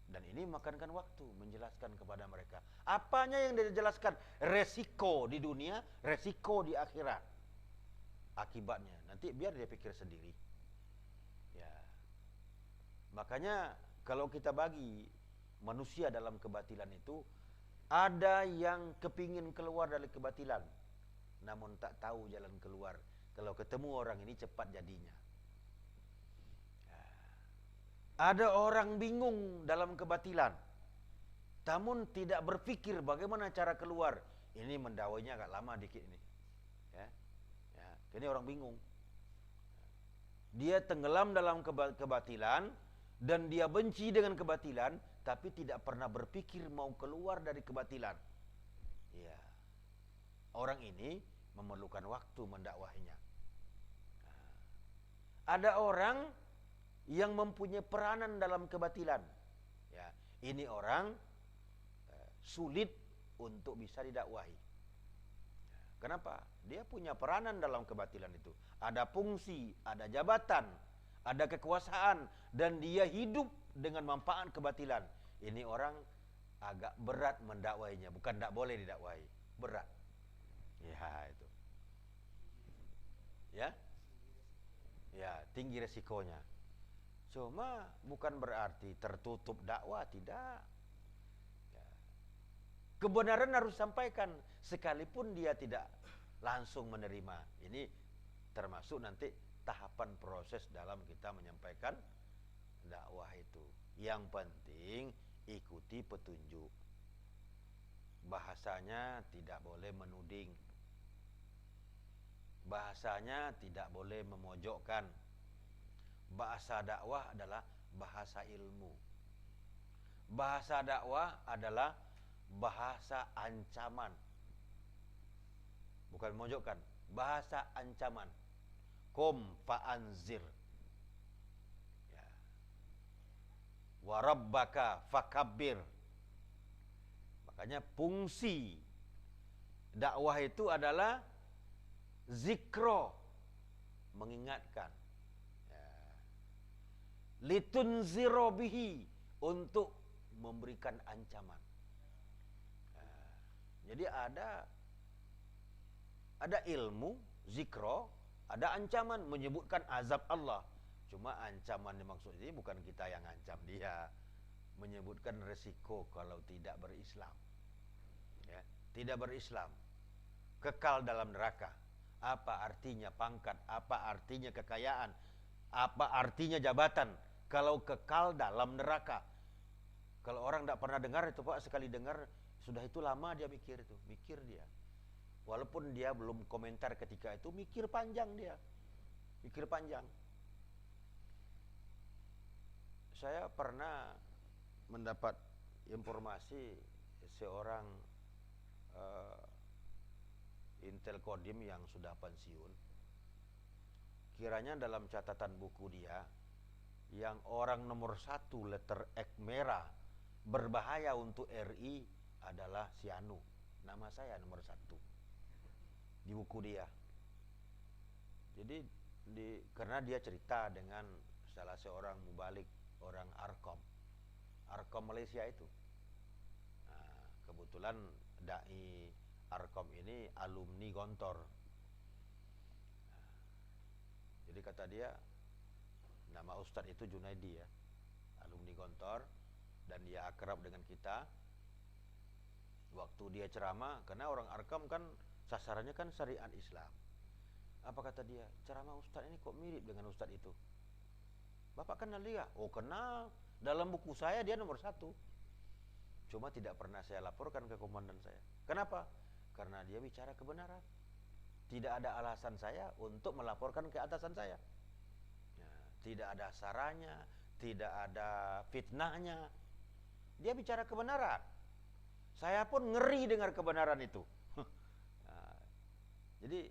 Dan ini makankan waktu menjelaskan kepada mereka. Apanya yang dia jelaskan? Resiko di dunia, resiko di akhirat. Akibatnya nanti biar dia pikir sendiri. Ya. Makanya kalau kita bagi manusia dalam kebatilan itu, ada yang kepingin keluar dari kebatilan, namun tak tahu jalan keluar. Kalau ketemu orang ini cepat jadinya. Ada orang bingung dalam kebatilan, namun tidak berpikir bagaimana cara keluar. Ini mendakwainya agak lama dikit ini. Ya. Ya, ini orang bingung. Dia tenggelam dalam kebatilan dan dia benci dengan kebatilan, tapi tidak pernah berpikir mau keluar dari kebatilan. Ya. Orang ini memerlukan waktu mendakwahinya. Ada orang yang mempunyai peranan dalam kebatilan. Ya, ini orang sulit untuk bisa didakwahi. Kenapa? Dia punya peranan dalam kebatilan itu. Ada fungsi, ada jabatan, ada kekuasaan, dan dia hidup dengan manfaat kebatilan. Ini orang agak berat mendakwahinya, bukan tak boleh didakwahi, berat. Ya, itu. Ya? Ya, tinggi resikonya. Cuma bukan berarti tertutup dakwah, tidak. Ya. Kebenaran harus sampaikan, sekalipun dia tidak langsung menerima. Ini termasuk nanti tahapan proses dalam kita menyampaikan dakwah itu. Yang penting ikuti petunjuk. Bahasanya tidak boleh menuding. Bahasanya tidak boleh memojokkan. Bahasa dakwah adalah bahasa ilmu. Bahasa dakwah adalah bahasa ancaman. Bukan memojokkan, bahasa ancaman. Qum fa'anzir. Ya. Wa rabbaka fakabbir. Makanya fungsi dakwah itu adalah zikro, mengingatkan. Ya. Litunziro bihi, untuk memberikan ancaman. Ya. Jadi ada ilmu, zikro, ada ancaman, menyebutkan azab Allah. Cuma ancaman dimaksud ini bukan kita yang ancam dia, menyebutkan resiko kalau tidak berislam. Ya, tidak berislam, kekal dalam neraka. Apa artinya pangkat? Apa artinya kekayaan? Apa artinya jabatan kalau kekal dalam neraka? Kalau orang tidak pernah dengar itu, Pak, sekali dengar sudah itu lama dia mikir itu, mikir dia. Walaupun dia belum komentar ketika itu, mikir panjang dia. Mikir panjang. Saya pernah mendapat informasi seorang Intel Kodim yang sudah pensiun. Kiranya dalam catatan buku dia, yang orang nomor 1 letter X merah berbahaya untuk RI adalah si Anu. Nama saya nomor 1 di buku dia. Jadi karena dia cerita dengan salah seorang mubalik, orang Arkom Malaysia itu. Nah, kebetulan dai Arkom ini alumni Gontor. Nah, jadi kata dia, nama Ustadz itu Junaidi ya, alumni Gontor, dan dia akrab dengan kita. Waktu dia ceramah, karena orang Arkom kan sasarannya kan syariat Islam. Apa kata dia? Ceramah Ustadz ini kok mirip dengan Ustadz itu. Bapak kenal dia? Oh kenal. Dalam buku saya dia nomor 1. Cuma tidak pernah saya laporkan ke komandan saya. Kenapa? Karena dia bicara kebenaran. Tidak ada alasan saya untuk melaporkan ke atasan saya. Ya, tidak ada saranya, tidak ada fitnahnya. Dia bicara kebenaran. Saya pun ngeri dengar kebenaran itu. Nah, jadi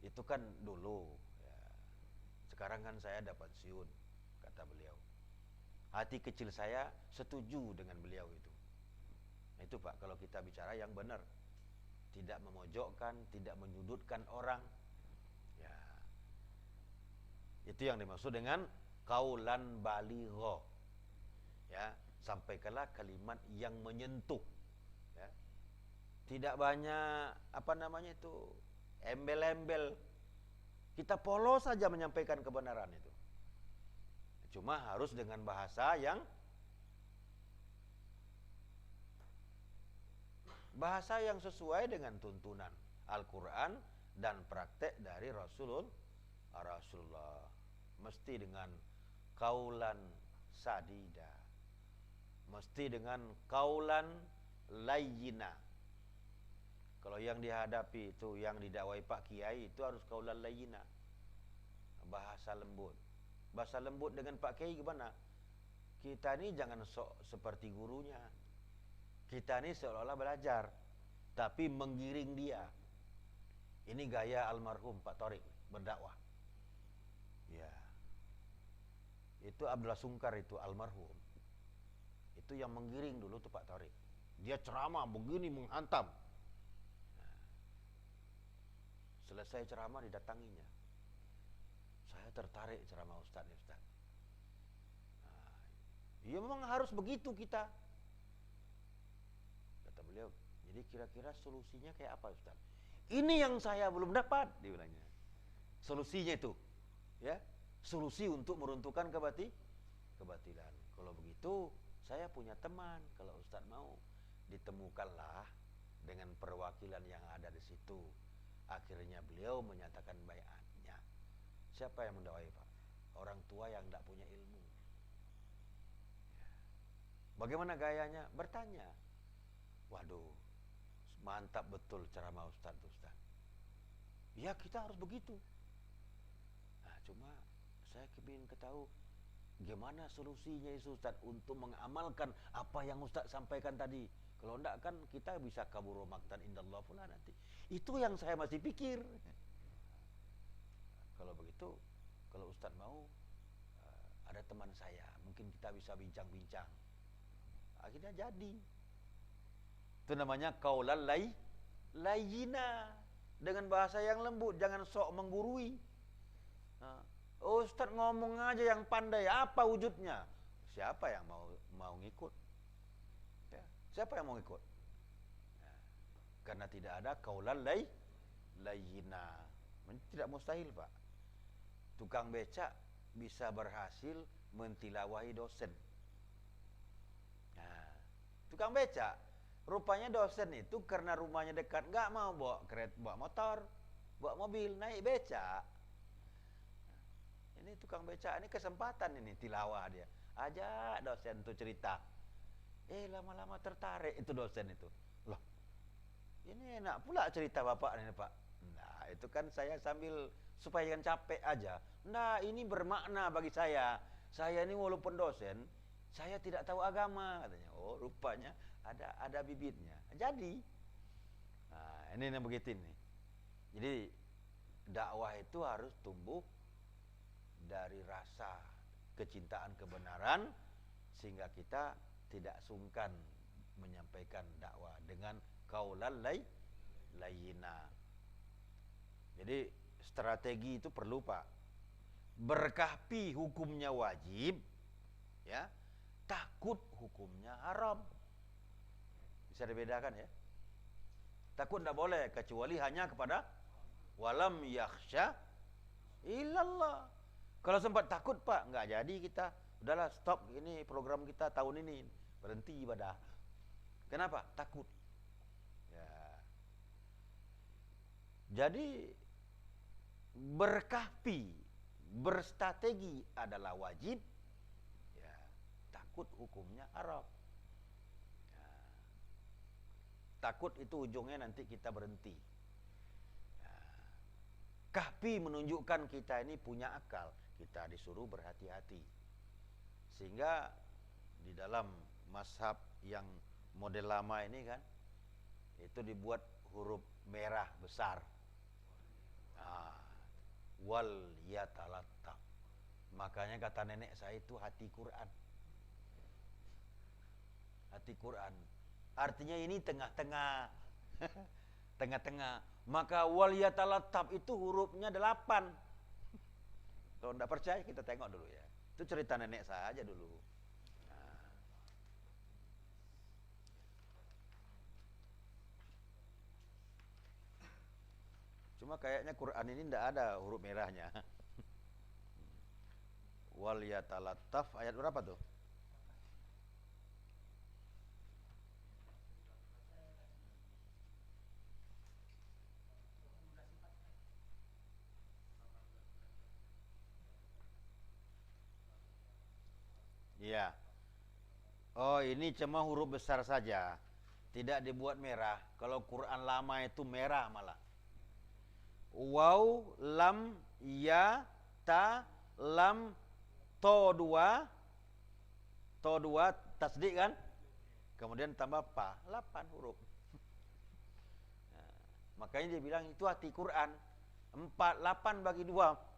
itu kan dulu ya. Sekarang kan saya ada pensiun, kata beliau. Hati kecil saya setuju dengan beliau itu. Nah, itu Pak, kalau kita bicara yang benar, tidak memojokkan, tidak menyudutkan orang, ya itu yang dimaksud dengan qaulan baligho. Ya, sampaikanlah kalimat yang menyentuh. Ya. Tidak banyak embel-embel. Kita polos saja menyampaikan kebenaran itu. Cuma harus dengan bahasa yang sesuai dengan tuntunan Al-Quran dan praktek dari Rasulullah. Mesti dengan kaulan sadida, mesti dengan kaulan layyina. Kalau yang dihadapi itu, yang didakwai Pak Kiai itu harus kaulan layyina, bahasa lembut. Bahasa lembut dengan Pak Kiai gimana? Kita ini jangan sok seperti gurunya. Kita ini seolah-olah belajar, tapi menggiring dia. Ini gaya almarhum Pak Thorik berdakwah. Ya. Itu Abdullah Sungkar itu almarhum. Itu yang menggiring dulu tuh Pak Thorik. Dia ceramah begini menghantam. Nah, selesai ceramah didatanginya. Saya tertarik ceramah Ustaz nih Ustaz. Nah, ya memang harus begitu kita. Kata beliau, jadi kira-kira solusinya kayak apa Ustaz? Ini yang saya belum dapat, dia bilangnya. Solusinya itu, ya, solusi untuk meruntuhkan kebatilan. Kalau begitu, saya punya teman. Kalau Ustaz mau, ditemukanlah dengan perwakilan yang ada di situ. Akhirnya beliau menyatakan baiatnya. Siapa yang mendakwai Pak? Orang tua yang tidak punya ilmu. Bagaimana gayanya? Bertanya. Waduh, mantap betul ceramah Ustaz. Ya kita harus begitu. Nah, cuma saya ingin ketahui gimana solusinya itu Ustaz untuk mengamalkan apa yang Ustaz sampaikan tadi. Kalau enggak kan kita bisa kabur maktan indallah pula nanti. Itu yang saya masih pikir. Kalau begitu, kalau Ustaz mau, ada teman saya, mungkin kita bisa bincang-bincang. Akhirnya jadi. Itu namanya qaulal layyina, dengan bahasa yang lembut, jangan sok menggurui. Ustaz ngomong aja yang pandai, apa wujudnya? Siapa yang mau ngikut? Ya, siapa yang mau ngikut? Ya, karena tidak ada qaulal layyina. Tidak mustahil, Pak. Tukang becak bisa berhasil mentilawahi dosen. Nah, tukang becak, rupanya dosen itu karena rumahnya dekat, nggak mau bawa motor, bawa mobil, naik becak. Ini tukang becak ini kesempatan ini tilawah dia. Ajak dosen tuh cerita. Lama-lama tertarik itu dosen itu. Loh, ini enak pula cerita bapak ini Pak. Nah, itu kan saya sambil supaya jangan capek aja. Nah, ini bermakna bagi saya. Saya ini walaupun dosen, saya tidak tahu agama katanya. Oh, rupanya ada bibitnya. Jadi, nah, ini yang begitu nih. Jadi dakwah itu harus tumbuh dari rasa kecintaan kebenaran sehingga kita tidak sungkan menyampaikan dakwah dengan qaulal layyina. Jadi strategi itu perlu Pak. Berkahpi hukumnya wajib, ya. Takut hukumnya haram. Bisa dibedakan ya. Takut tidak boleh kecuali hanya kepada walam yakhsha illallah. Kalau sempat takut Pak, nggak jadi kita. Udahlah stop ini program kita tahun ini. Berhenti ibadah. Kenapa? Takut. Ya. Jadi berkahpi, berstrategi adalah wajib. Ya. Takut hukumnya haram. Ya. Takut itu ujungnya nanti kita berhenti. Ya. Kahfi menunjukkan kita ini punya akal. Kita disuruh berhati-hati. Sehingga di dalam mazhab yang model lama ini kan, itu dibuat huruf merah besar. Wal yatalattaf. Makanya kata nenek saya itu hati Quran. Hati Quran. Artinya ini tengah-tengah. Tengah-tengah. Maka wal yatalattaf itu hurufnya 8. Kalau tidak percaya kita tengok dulu ya. Itu cerita nenek saya aja dulu. Nah. Cuma kayaknya Quran ini tidak ada huruf merahnya. Wal yatalattaf ayat berapa tuh? Iya. Oh, ini cuma huruf besar saja. Tidak dibuat merah. Kalau Quran lama itu merah malah. Waw, lam, ya, ta, lam, to dua, tasdik kan? Kemudian tambah pa, 8 huruf. Nah, makanya dia bilang itu hati Quran. 4, 8 bagi 2.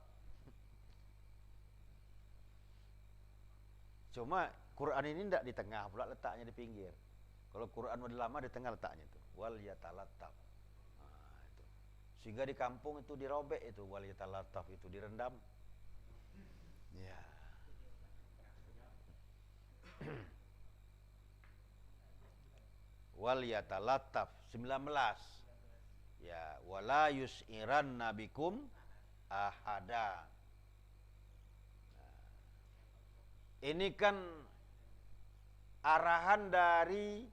Cuma Quran ini tidak di tengah, pula letaknya di pinggir. Kalau Quran udah lama di tengah letaknya itu. Wal yatalattaf. Nah, itu. Sehingga di kampung itu dirobek itu wal yatalattaf itu direndam. Ya. Wal yatalattaf 19. Ya, wala yus'iranna bikum ahada. Ini kan arahan dari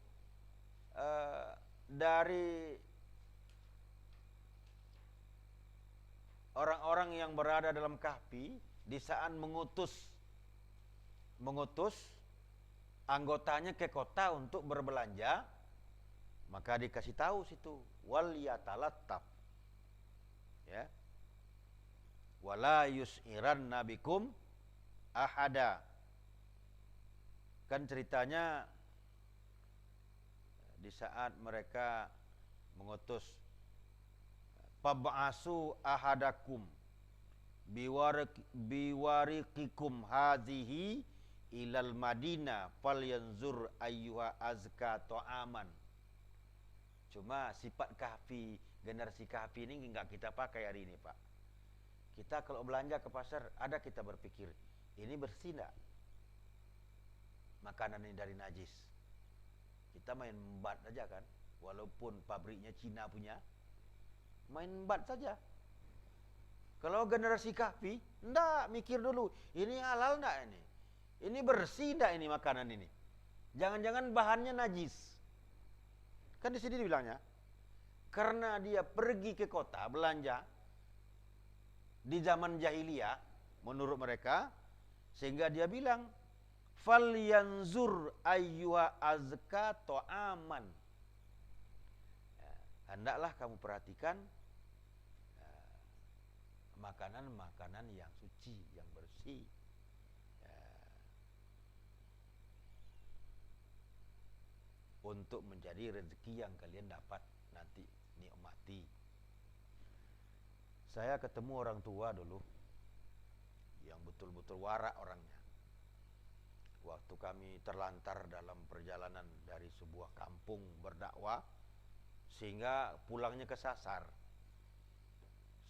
orang-orang yang berada dalam kahfi di saat mengutus anggotanya ke kota untuk berbelanja, maka dikasih tahu situ wal yatalattaf, ya, wala yus'iranna bikum ahada. Kan ceritanya di saat mereka mengutus pab'asu ahadakum biwariqikum hadhihi ilal madinah falyanzur ayyuha azka ta'aman. Cuma sifat kahfi, generasi kahfi ini enggak kita pakai hari ini, Pak. Kita kalau belanja ke pasar, ada kita berpikir, ini bersih enggak? Makanan ini dari najis. Kita main bat aja kan, walaupun pabriknya Cina punya, main bat saja. Kalau generasi kahfi, enggak mikir dulu, ini halal enggak ini? Ini bersih enggak ini makanan ini? Jangan-jangan bahannya najis. Kan di sini dibilangnya, karena dia pergi ke kota belanja di zaman jahiliyah menurut mereka, sehingga dia bilang falyanzur ayyuha azka ta'aman. Ya, hendaklah kamu perhatikan makanan-makanan yang suci, yang bersih. Ya, untuk menjadi rezeki yang kalian dapat nanti nikmati. Saya ketemu orang tua dulu yang betul-betul warak orangnya. Waktu kami terlantar dalam perjalanan dari sebuah kampung berdakwah, sehingga pulangnya kesasar.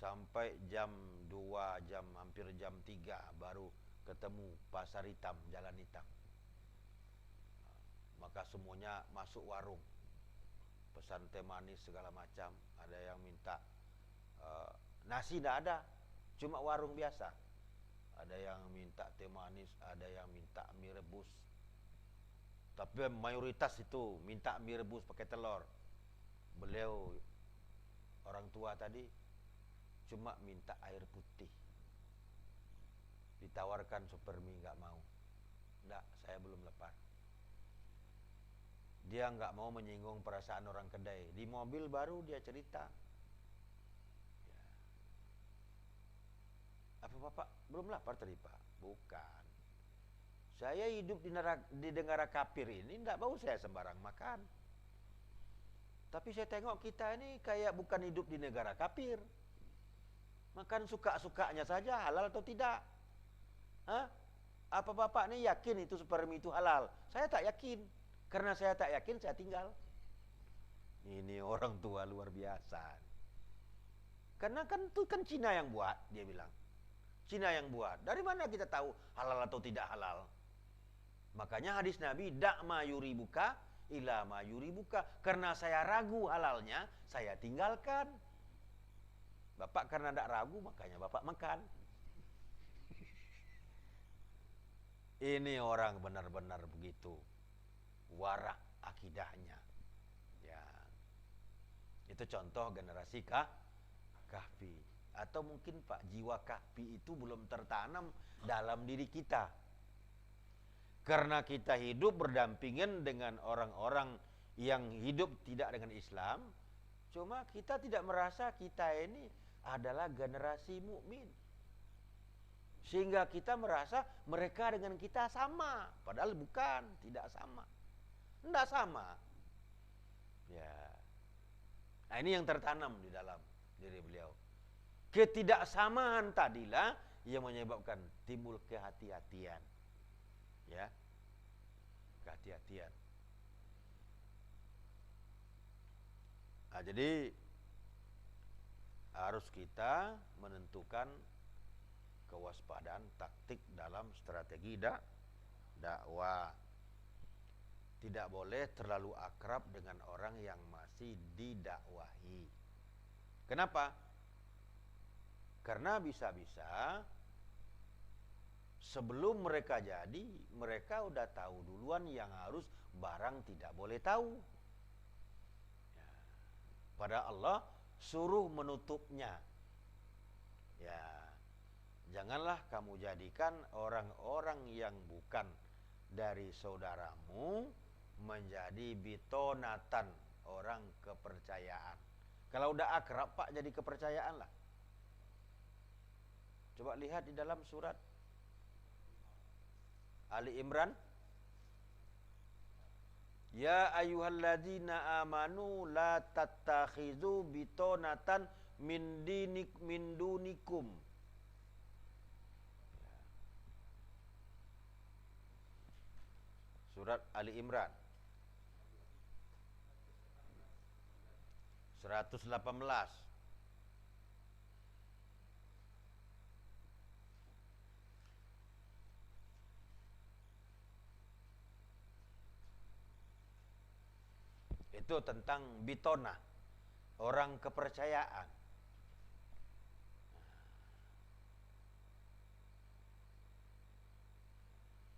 Sampai jam 2, hampir jam 3 baru ketemu pasar hitam, jalan hitam. Maka semuanya masuk warung, pesan teh manis segala macam. Ada yang minta nasi, tidak ada, cuma warung biasa. Ada yang minta teh manis, ada yang minta mie rebus. Tapi mayoritas itu minta mie rebus pakai telur. Beliau orang tua tadi cuma minta air putih. Ditawarkan super mie, enggak mau. Enggak, saya belum lapar. Dia enggak mau menyinggung perasaan orang kedai. Di mobil baru dia cerita, apa Bapak belum lapar tadi Pak? Bukan. Saya hidup di negara kafir ini, tidak mau saya sembarang makan. Tapi saya tengok kita ini kayak bukan hidup di negara kafir. Makan suka-sukanya saja, halal atau tidak. Hah? Apa Bapak ini yakin itu super mie itu halal? Saya tak yakin. Karena saya tak yakin, saya tinggal. Ini orang tua luar biasa. Karena kan itu kan Cina yang buat, dia bilang. Cina yang buat. Dari mana kita tahu halal atau tidak halal? Makanya hadis Nabi, dak ma yuribuka ila ma yuribuka. Karena saya ragu halalnya, saya tinggalkan. Bapak karena tidak ragu, makanya Bapak makan. Ini orang benar-benar begitu warak akidahnya. Ya. Itu contoh generasi kahfi. Atau mungkin Pak, jiwa kahfi itu belum tertanam dalam diri kita. Karena kita hidup berdampingan dengan orang-orang yang hidup tidak dengan Islam, cuma kita tidak merasa kita ini adalah generasi mukmin. Sehingga kita merasa mereka dengan kita sama, padahal bukan, tidak sama. Tidak sama. Ya. Nah, ini yang tertanam di dalam diri beliau. Ketidaksamaan tadilah yang menyebabkan timbul kehati-hatian. Ya. Kehati-hatian. Nah, jadi harus kita menentukan kewaspadaan taktik dalam strategi dakwah. Tidak boleh terlalu akrab dengan orang yang masih didakwahi. Kenapa? Karena bisa-bisa sebelum mereka jadi, mereka udah tahu duluan yang harus barang tidak boleh tahu. Ya. Pada Allah suruh menutupnya. Ya, janganlah kamu jadikan orang-orang yang bukan dari saudaramu menjadi bitonatan, orang kepercayaan. Kalau udah akrab Pak, jadi kepercayaan lah. Coba lihat di dalam surat Ali Imran. Ya ayyuhalladzina amanu la tattakhizu bitonatan min dunikum. Surat Ali Imran 118. Itu tentang bitona, orang kepercayaan.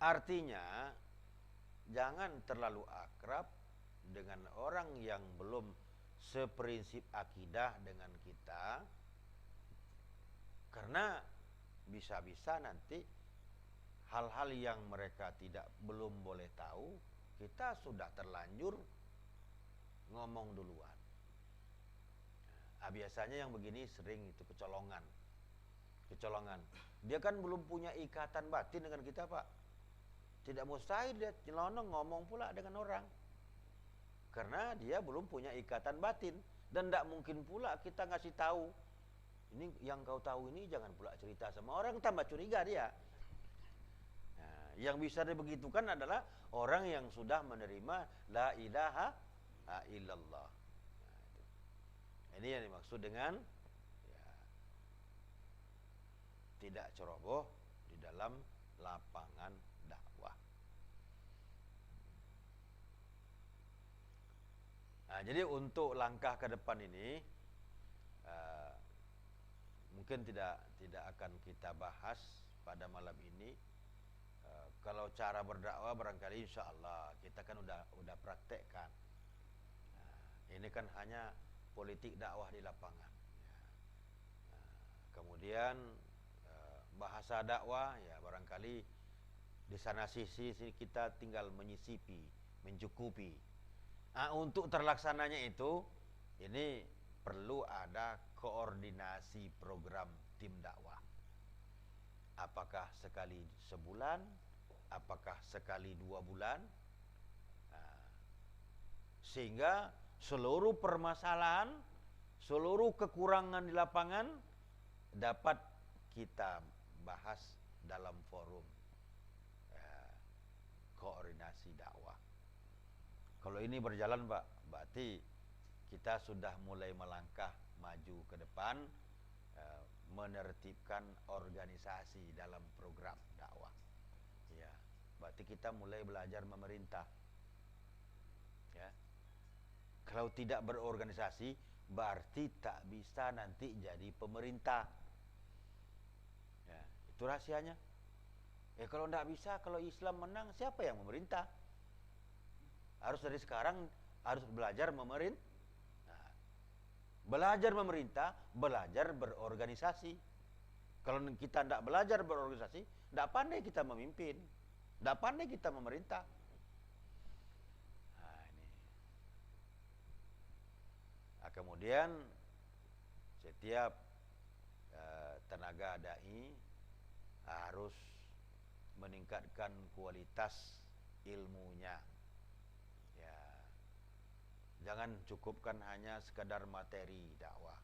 Artinya, jangan terlalu akrab dengan orang yang belum seprinsip akidah dengan kita, karena bisa-bisa nanti hal-hal yang mereka belum boleh tahu, kita sudah terlanjur ngomong duluan. Nah, biasanya yang begini sering itu kecolongan. Dia kan belum punya ikatan batin dengan kita, Pak. Tidak mustahil dia nyelonong ngomong pula dengan orang. Karena dia belum punya ikatan batin. Dan tidak mungkin pula kita ngasih tahu, ini yang kau tahu ini jangan pula cerita sama orang, tambah curiga dia. Nah, yang bisa dibegitukan adalah orang yang sudah menerima la ilaha illallah. Nah, ini yang dimaksud dengan ya, tidak ceroboh di dalam lapangan dakwah. Nah, jadi untuk langkah ke depan ini mungkin tidak akan kita bahas pada malam ini. Kalau cara berdakwah barangkali insya Allah kita kan udah praktekkan. Ini kan hanya politik dakwah di lapangan. Kemudian bahasa dakwah ya barangkali di sana sisi kita tinggal menyisipi, mencukupi. Untuk terlaksananya itu, ini perlu ada koordinasi program tim dakwah. Apakah sekali sebulan, apakah sekali 2 bulan, sehingga seluruh permasalahan, seluruh kekurangan di lapangan dapat kita bahas dalam forum koordinasi dakwah. Kalau ini berjalan Pak, berarti kita sudah mulai melangkah maju ke depan, menertibkan organisasi dalam program dakwah. Ya, berarti kita mulai belajar memerintah. Ya. Kalau tidak berorganisasi, berarti tak bisa nanti jadi pemerintah. Ya, itu rahasianya. Kalau tidak bisa, kalau Islam menang, siapa yang memerintah? Harus dari sekarang harus belajar memerintah. Nah, belajar memerintah, belajar berorganisasi. Kalau kita tidak belajar berorganisasi, tidak pandai kita memimpin, tidak pandai kita memerintah. Nah, ini. Nah, kemudian setiap tenaga dai harus meningkatkan kualitas ilmunya. Ya, jangan cukupkan hanya sekadar materi dakwah,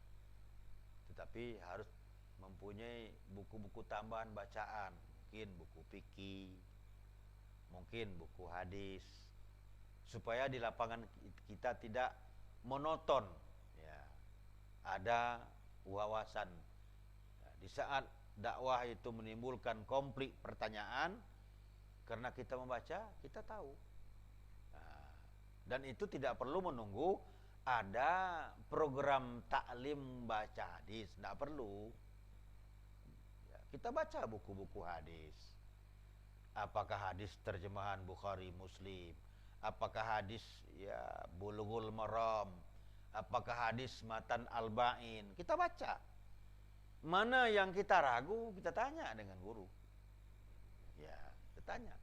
tetapi harus mempunyai buku-buku tambahan bacaan, mungkin buku fikih, mungkin buku hadis, supaya di lapangan kita tidak monoton. Ya, ada wawasan. Ya, di saat dakwah itu menimbulkan konflik pertanyaan, karena kita membaca, kita tahu. Nah, dan itu tidak perlu menunggu ada program taklim baca hadis, tidak perlu. Ya, kita baca buku-buku hadis. Apakah hadis terjemahan Bukhari Muslim? Apakah hadis ya Bulughul Maram? Apakah hadis Matan Al-Ba'in? Kita baca. Mana yang kita ragu, kita tanya dengan guru. Ya, kita tanya.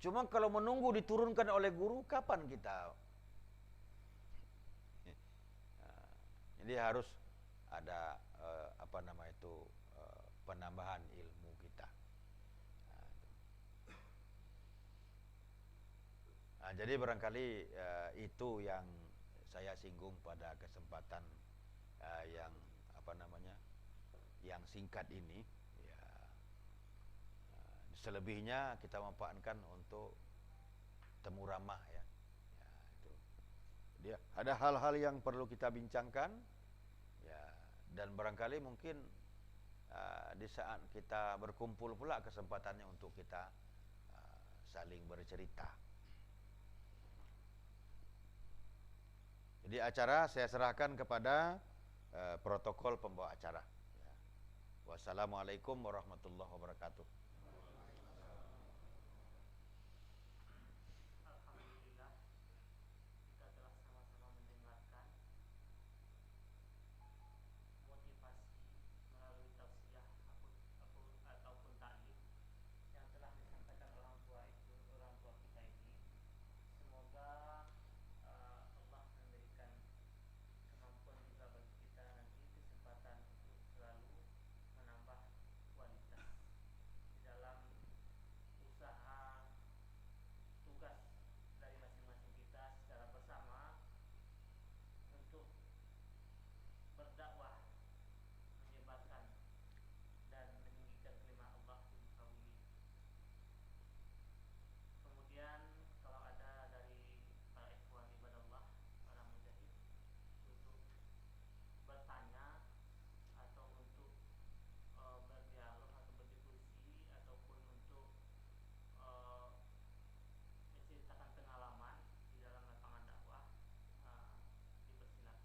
Cuma kalau menunggu diturunkan oleh guru, kapan kita? Jadi harus ada penambahan ilmu kita. Nah, jadi barangkali itu yang saya singgung pada kesempatan yang yang singkat ini. Ya, selebihnya kita manfaatkan untuk temu ramah ya. Ya, itu. Jadi ada hal-hal yang perlu kita bincangkan ya, dan barangkali mungkin di saat kita berkumpul pula kesempatannya untuk kita saling bercerita. Jadi acara saya serahkan kepada protokol pembawa acara. Ya. Wassalamualaikum warahmatullahi wabarakatuh. Alhamdulillah, kita telah sama-sama mendengarkan motivasi melalui tausiah ataupun taklim yang telah disampaikan orang tua kita ini. Semoga Allah memberikan kemampuan juga bagi kita nanti kesempatan untuk selalu menambah kualitas di dalam usaha tugas dari masing-masing kita secara bersama untuk berdakwah, menyebarkan dan meninggikan kalimat Allah di muka bumi. Kemudian kalau ada dari para ikhwan ibadallah, para mujahid untuk bertanya atau untuk berdialog atau berdiskusi ataupun untuk menceritakan pengalaman di dalam lapangan dakwah, dipersilakan.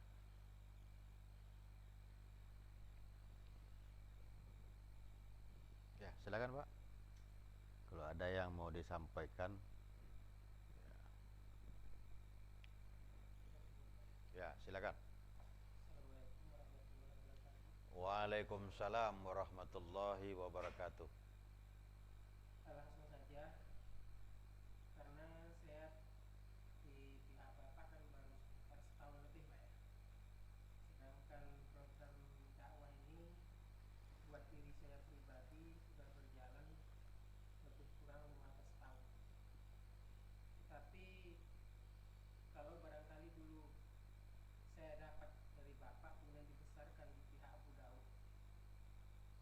Ya, silakan Pak. Kalau ada yang mau disampaikan. Ya, silakan. Assalamualaikum warahmatullahi wabarakatuh. Waalaikumsalam warahmatullahi wabarakatuh. Langsung saja, karena saya di pihak Bapak kan baru sekitar setahun lebih Pak ya. Sedangkan program dakwah ini buat diri saya pribadi sudah berjalan lebih kurang 15 tahun. Tetapi kalau barangkali dulu saya dapat dari Bapak kemudian dibesarkan di pihak Abu Daud,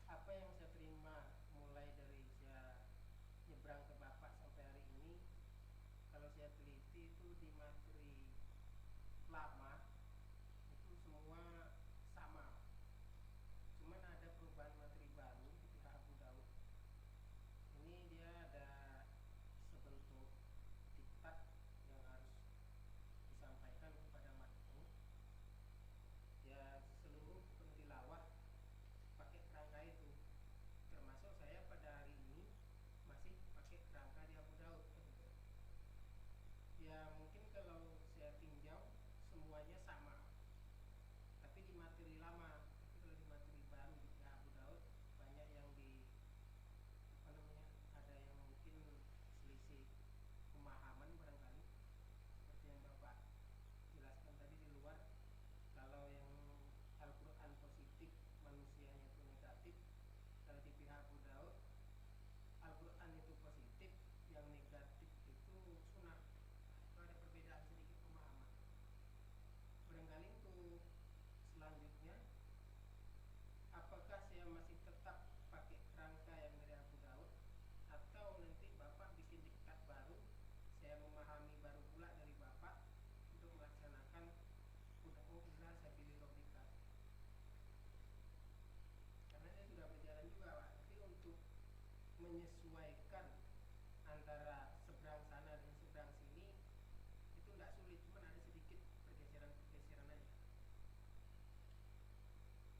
apa yang saya terima mulai dari saya nyebrang ke Bapak sampai hari ini, kalau saya teliti itu di materi lama itu semua sama, cuman ada perubahan materi baru di pihak Abu Daud. Ini dia ada sebentuk diktat yang harus disampaikan kepada makmum. Ya, seluruh pentilawah pakai kerangka itu, termasuk saya pada hari ini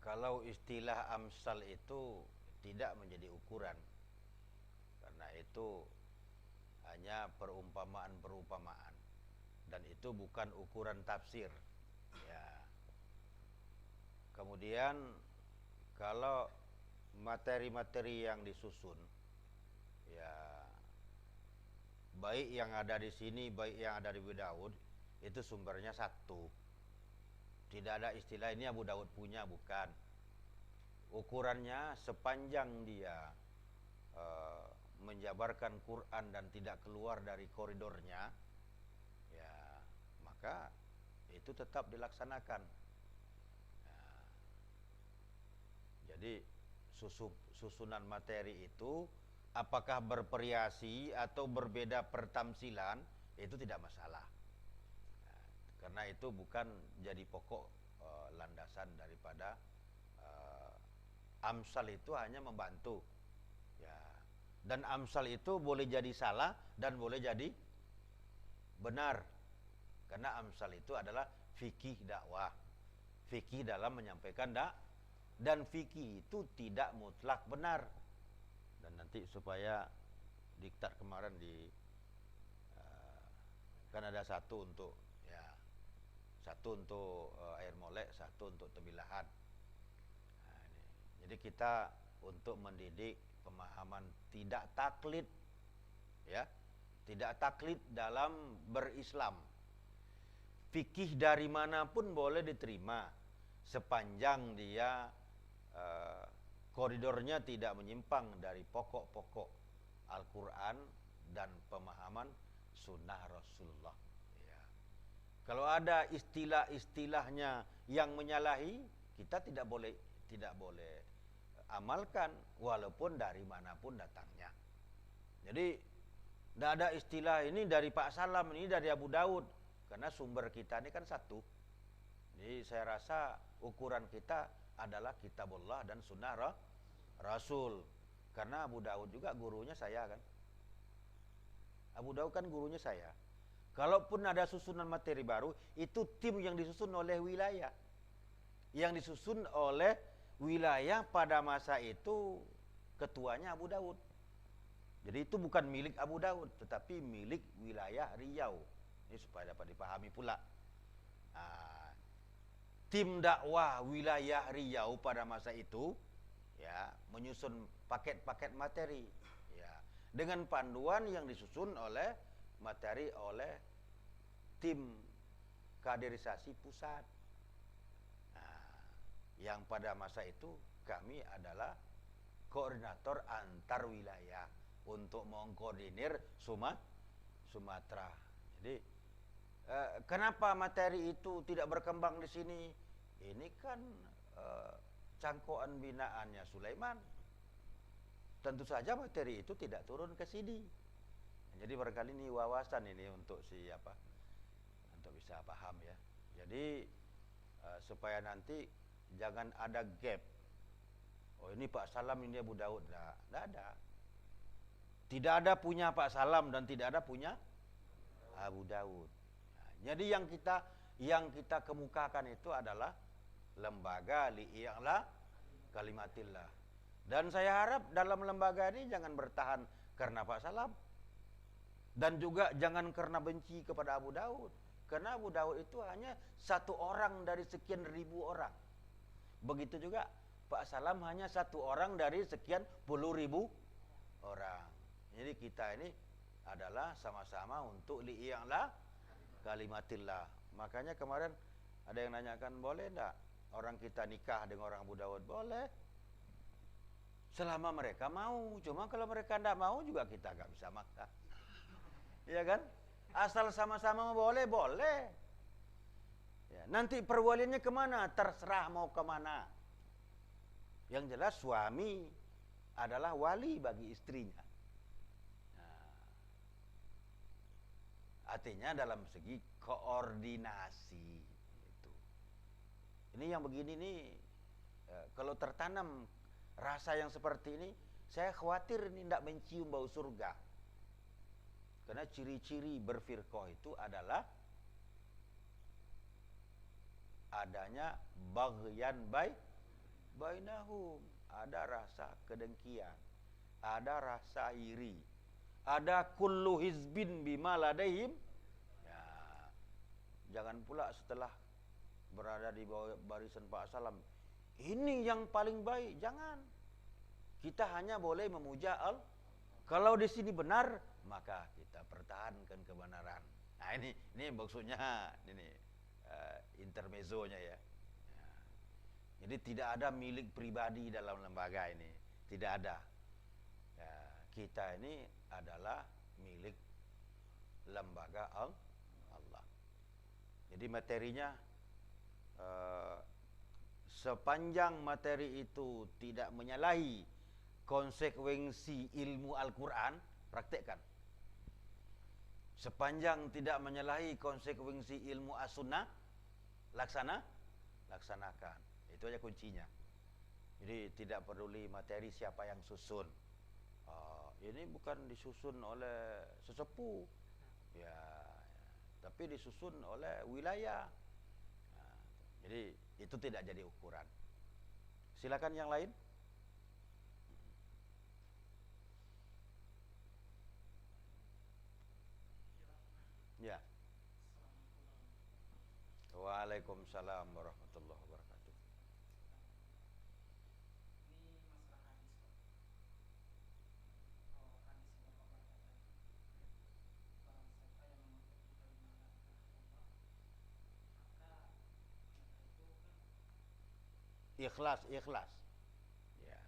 Kalau istilah amsal itu tidak menjadi ukuran, karena itu hanya perumpamaan-perumpamaan, dan itu bukan ukuran tafsir. Ya. Kemudian kalau materi-materi yang disusun, ya baik yang ada di sini, baik yang ada di Abu Daud, itu sumbernya satu. Tidak ada istilah ini Abu Daud punya, bukan. Ukurannya sepanjang dia menjabarkan Quran dan tidak keluar dari koridornya, ya maka itu tetap dilaksanakan. Nah, jadi susunan materi itu apakah bervariasi atau berbeda pertamsilan, itu tidak masalah. Nah, karena itu bukan jadi pokok landasan daripada amsal. Itu hanya membantu. Ya. Dan amsal itu boleh jadi salah dan boleh jadi benar. Karena amsal itu adalah fikih dakwah. Fikih dalam menyampaikan dan fikih itu tidak mutlak benar. Dan nanti supaya diktat kemarin kan ada satu untuk air molek, satu untuk tebilahan. Nah, ini. Jadi kita untuk mendidik pemahaman tidak taklid, ya, tidak taklid dalam berislam. Fikih dari manapun boleh diterima sepanjang dia koridornya tidak menyimpang dari pokok-pokok Al-Quran dan pemahaman sunnah Rasulullah. Ya. Kalau ada istilah-istilahnya yang menyalahi, kita tidak boleh amalkan walaupun dari manapun datangnya. Jadi tidak ada istilah ini dari Pak Salam, ini dari Abu Daud, karena sumber kita ini kan satu. Jadi saya rasa ukuran kita adalah kitabullah dan sunnah Rasul. Karena Abu Daud juga gurunya saya kan. Abu Daud kan gurunya saya. Kalaupun ada susunan materi baru, itu tim yang disusun oleh wilayah. Yang disusun oleh wilayah pada masa itu ketuanya Abu Daud. Jadi itu bukan milik Abu Daud, tetapi milik wilayah Riau. Ini supaya dapat dipahami pula. Nah, tim dakwah wilayah Riau pada masa itu, ya, menyusun paket-paket materi, ya, dengan panduan yang disusun oleh tim kaderisasi pusat. Nah, yang pada masa itu kami adalah koordinator antar wilayah untuk mengkoordinir Sumatera. Jadi kenapa materi itu tidak berkembang di sini? Ini kan cangkokan binaannya Sulaiman. Tentu saja materi itu tidak turun ke sini. Jadi barangkali ini wawasan ini untuk untuk bisa paham ya. Jadi supaya nanti jangan ada gap. Oh ini Pak Salam, ini Abu Daud. Tidak ada. Tidak ada punya Pak Salam dan tidak ada punya Abu Daud. Nah, jadi yang kita kemukakan itu adalah lembaga li'a'la kalimatillah. Dan saya harap dalam lembaga ini jangan bertahan karena Pak Salam. Dan juga jangan karena benci kepada Abu Daud. Karena Abu Daud itu hanya satu orang dari sekian ribu orang. Begitu juga Pak Salam hanya satu orang dari sekian puluh ribu orang. Jadi kita ini adalah sama-sama untuk li'a'la kalimatillah. Makanya kemarin ada yang nanyakan, boleh enggak orang kita nikah dengan orang Abu Daud? Boleh. Selama mereka mau. Cuma kalau mereka enggak mau juga kita enggak bisa maksa. Iya kan? Asal sama-sama boleh. Ya, nanti perwaliannya kemana? Terserah mau kemana. Yang jelas suami adalah wali bagi istrinya. Artinya dalam segi koordinasi itu. Ini yang begini nih, kalau tertanam rasa yang seperti ini, saya khawatir ini tidak mencium bau surga. Karena ciri-ciri berfirqah itu adalah adanya baghyan bainahum, ada rasa kedengkian, ada rasa iri, ada kullu hizbin bima ladaihim. Ya, jangan pula setelah berada di bawah barisan Pak Salam, ini yang paling baik. Jangan. Kita hanya boleh memuja Allah. Kalau di sini benar, maka kita pertahankan kebenaran. Nah, ini maksudnya ini intermezzonya ya. Jadi tidak ada milik pribadi dalam lembaga ini, tidak ada. Ya, kita ini adalah milik lembaga Allah. Jadi materinya sepanjang materi itu tidak menyalahi konsekuensi ilmu Al-Quran, praktekkan. Sepanjang tidak menyalahi konsekuensi ilmu As-Sunnah, laksanakan. Itu aja kuncinya. Jadi tidak peduli materi siapa yang susun. Ini bukan disusun oleh sesepuh, ya, tapi disusun oleh wilayah. Jadi itu tidak jadi ukuran. Silakan yang lain. Ya. Waalaikumsalam warahmatullahi wabarakatuh. Ini masalah hadis, Pak. Hadis yang Bapak bacakan. Barang siapa yang menutupi kalimat la ilaha illallah, maka itu kan Ikhlas. Ya.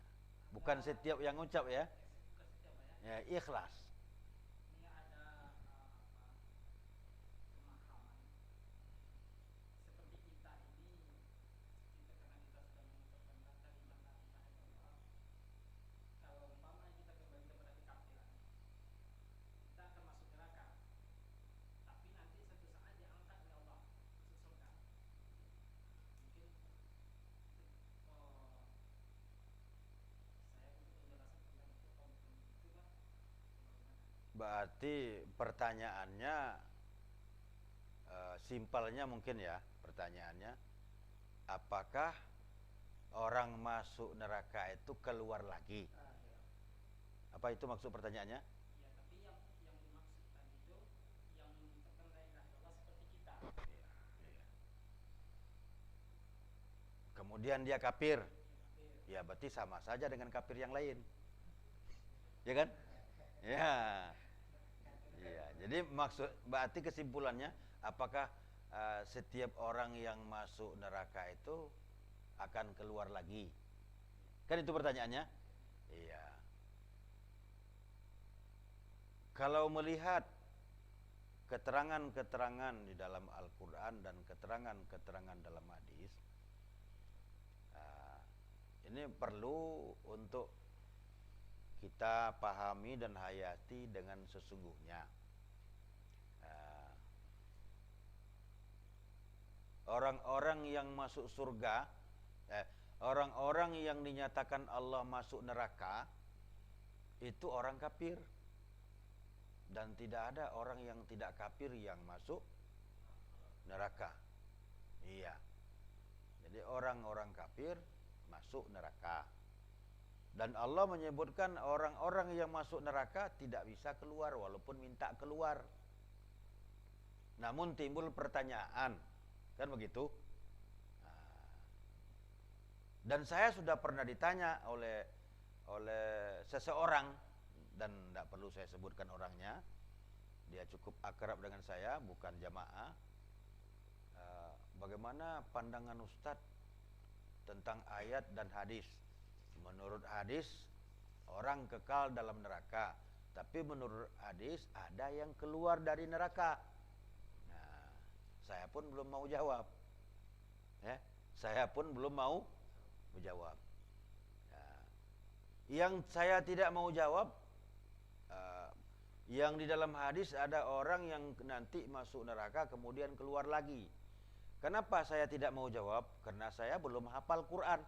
Bukan setiap yang ngucap ya. bukan setiap Pak ya. Ya, ikhlas. Ini ada pemahaman seperti kita ini, kita karena kita sudah mengucapkan kalimat la ilaha illallah, kalau umpama kita kembali kepada kekafiran, kita akan masuk neraka, tapi nanti satu saat diangkat oleh Allah masuk surga. Mungkin saya untuk penjelasan tentang itu, kalau bukan itu Pak, bagaimana? Berarti pertanyaannya simpelnya mungkin ya, pertanyaannya apakah orang masuk neraka itu keluar lagi? Ya. Apa itu maksud pertanyaannya? Ya, tapi yang dimaksud tadi itu yang mengucapkan la ilaha illallah seperti kita. Iya. Kemudian dia kafir. Kafir. Ya berarti sama saja dengan kafir yang lain. Ya kan? Ya. Iya, jadi berarti kesimpulannya apakah setiap orang yang masuk neraka itu akan keluar lagi? Kan itu pertanyaannya? Iya. Kalau melihat keterangan-keterangan di dalam Al-Quran dan keterangan-keterangan dalam hadis, ini perlu untuk kita pahami dan hayati dengan sesungguhnya. Orang-orang yang masuk surga, orang-orang yang dinyatakan Allah masuk neraka, itu orang kafir. Dan tidak ada orang yang tidak kafir yang masuk neraka. Iya. Jadi orang-orang kafir masuk neraka. Dan Allah menyebutkan orang-orang yang masuk neraka tidak bisa keluar walaupun minta keluar. Namun timbul pertanyaan, kan begitu? Dan saya sudah pernah ditanya oleh seseorang, dan tidak perlu saya sebutkan orangnya, dia cukup akrab dengan saya, bukan jamaah. Bagaimana pandangan Ustadz tentang ayat dan hadis? Menurut hadis orang kekal dalam neraka, tapi menurut hadis ada yang keluar dari neraka. Nah, saya pun belum mau jawab. Ya, saya pun belum mau menjawab. Yang saya tidak mau jawab, yang di dalam hadis ada orang yang nanti masuk neraka kemudian keluar lagi. Kenapa saya tidak mau jawab? Karena saya belum hafal Quran.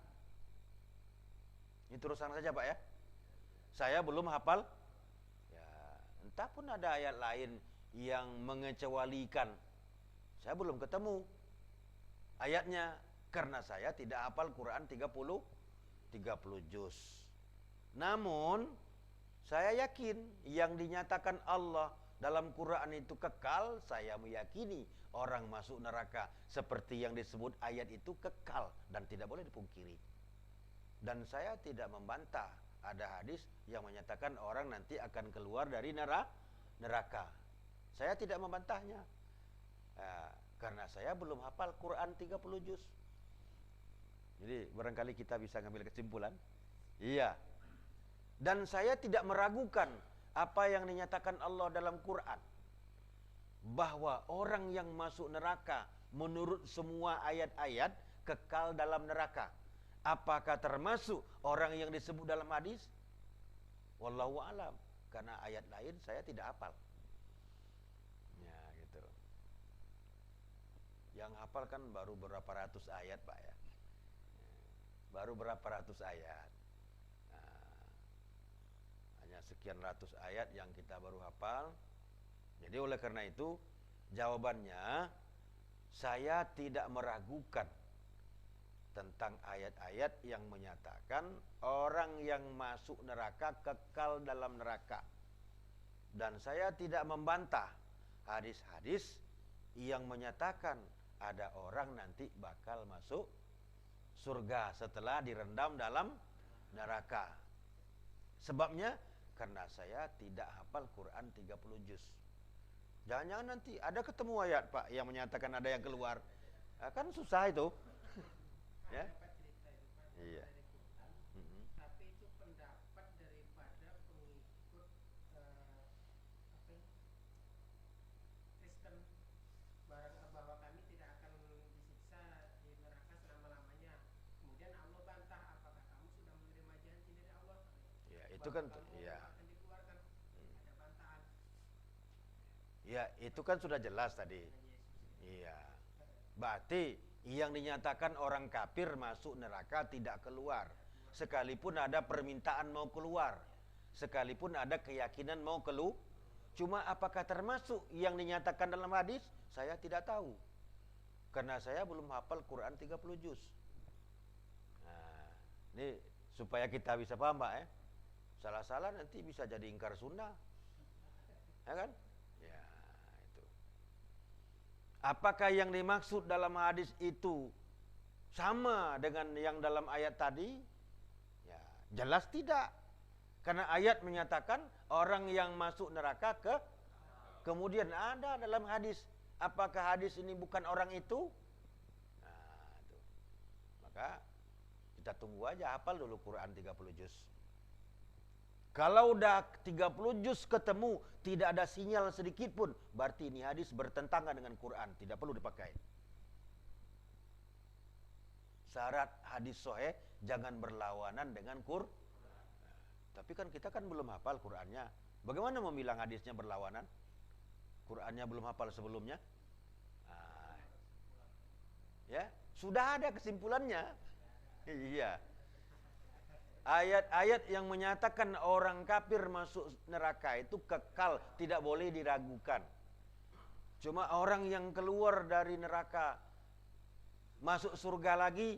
Ini terusan saja Pak ya. Saya belum hafal. Ya, entah pun ada ayat lain yang mengecualikan. Saya belum ketemu ayatnya karena saya tidak hafal Quran 30 30 juz. Namun saya yakin yang dinyatakan Allah dalam Quran itu kekal, saya meyakini orang masuk neraka seperti yang disebut ayat itu kekal dan tidak boleh dipungkiri. Dan saya tidak membantah ada hadis yang menyatakan orang nanti akan keluar dari neraka. Saya tidak membantahnya. Karena saya belum hafal Quran 30 juz. Jadi barangkali kita bisa ngambil kesimpulan. Iya. Dan saya tidak meragukan apa yang dinyatakan Allah dalam Quran, bahwa orang yang masuk neraka menurut semua ayat-ayat kekal dalam neraka. Apakah termasuk orang yang disebut dalam hadis? Wallahu alam. Karena ayat lain saya tidak hafal. Ya gitu. Yang hafal kan baru berapa ratus ayat, Pak ya. Baru berapa ratus ayat. Hanya sekian ratus ayat yang kita baru hafal. Jadi oleh karena itu jawabannya, saya tidak meragukan tentang ayat-ayat yang menyatakan orang yang masuk neraka kekal dalam neraka. Dan saya tidak membantah hadis-hadis yang menyatakan ada orang nanti bakal masuk surga setelah direndam dalam neraka. Sebabnya karena saya tidak hafal Quran 30 juz. Jangan-jangan nanti ada ketemu ayat, Pak, yang menyatakan ada yang keluar. Kan susah itu. Ya. Dapat cerita itu, Pak, Iya. dari Quran, tapi itu pendapat daripada pengikut Kristen, bahwa kami tidak akan disiksa di neraka selama-lamanya. Kemudian Allah bantah, apakah kamu sudah menerima janji dari Allah? Ya, itu Bahwa kan kamu ya. akan dikeluarkan. Ada bantahan Ya, itu kan sudah jelas tadi. dengan Yesus. Iya. Berarti yang dinyatakan orang kafir masuk neraka tidak keluar. Sekalipun ada permintaan mau keluar. Sekalipun ada keyakinan mau keluar. Cuma apakah termasuk yang dinyatakan dalam hadis? Saya tidak tahu. Karena saya belum hafal Quran 30 juz. Nah, ini supaya kita bisa paham, Pak ya. Salah-salah nanti bisa jadi ingkar sunnah. Ya kan? Ya, itu. Apakah yang dimaksud dalam hadis itu sama dengan yang dalam ayat tadi? Ya, jelas tidak. Karena ayat menyatakan orang yang masuk neraka kemudian ada dalam hadis. Apakah hadis ini bukan orang itu? Nah, itu. Maka kita tunggu aja, hafal dulu Quran 30 juz. Kalau udah 30 juz ketemu, tidak ada sinyal sedikit pun, berarti ini hadis bertentangan dengan Quran, tidak perlu dipakai. Syarat hadis sahih jangan berlawanan dengan Quran. Tapi kan kita kan belum hafal Qurannya. Bagaimana mau bilang hadisnya berlawanan? Qurannya belum hafal sebelumnya. Nah, ya, sudah ada kesimpulannya. Iya. Ayat-ayat yang menyatakan orang kafir masuk neraka itu kekal, tidak boleh diragukan. Cuma orang yang keluar dari neraka masuk surga lagi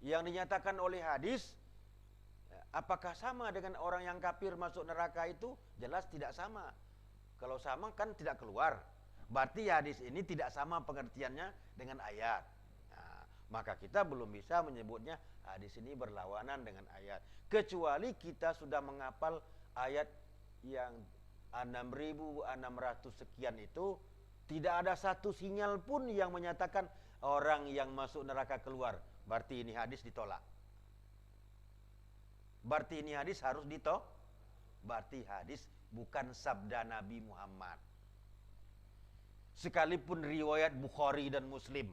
yang dinyatakan oleh hadis, apakah sama dengan orang yang kafir masuk neraka itu? Jelas tidak sama. Kalau sama kan tidak keluar. Berarti hadis ini tidak sama pengertiannya dengan ayat. Nah, maka kita belum bisa menyebutnya hadis ini berlawanan dengan ayat. Kecuali kita sudah menghafal ayat yang 6.600 sekian itu, tidak ada satu sinyal pun yang menyatakan orang yang masuk neraka keluar. Berarti ini hadis ditolak. Berarti ini hadis harus ditolak. Berarti hadis bukan sabda Nabi Muhammad. Sekalipun riwayat Bukhari dan Muslim.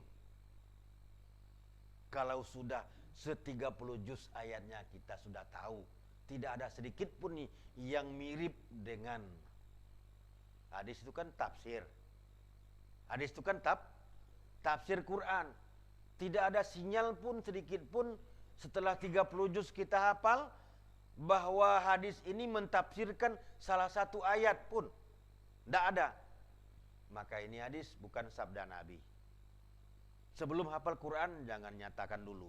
Kalau sudah 30 juz ayatnya kita sudah tahu. Tidak ada sedikit pun nih yang mirip dengan hadis itu kan tafsir. Hadis itu kan tafsir Quran. Tidak ada sinyal pun sedikit pun setelah 30 juz kita hafal bahwa hadis ini mentafsirkan salah satu ayat pun. Tidak ada. Maka ini hadis bukan sabda Nabi. Sebelum hafal Quran jangan nyatakan dulu.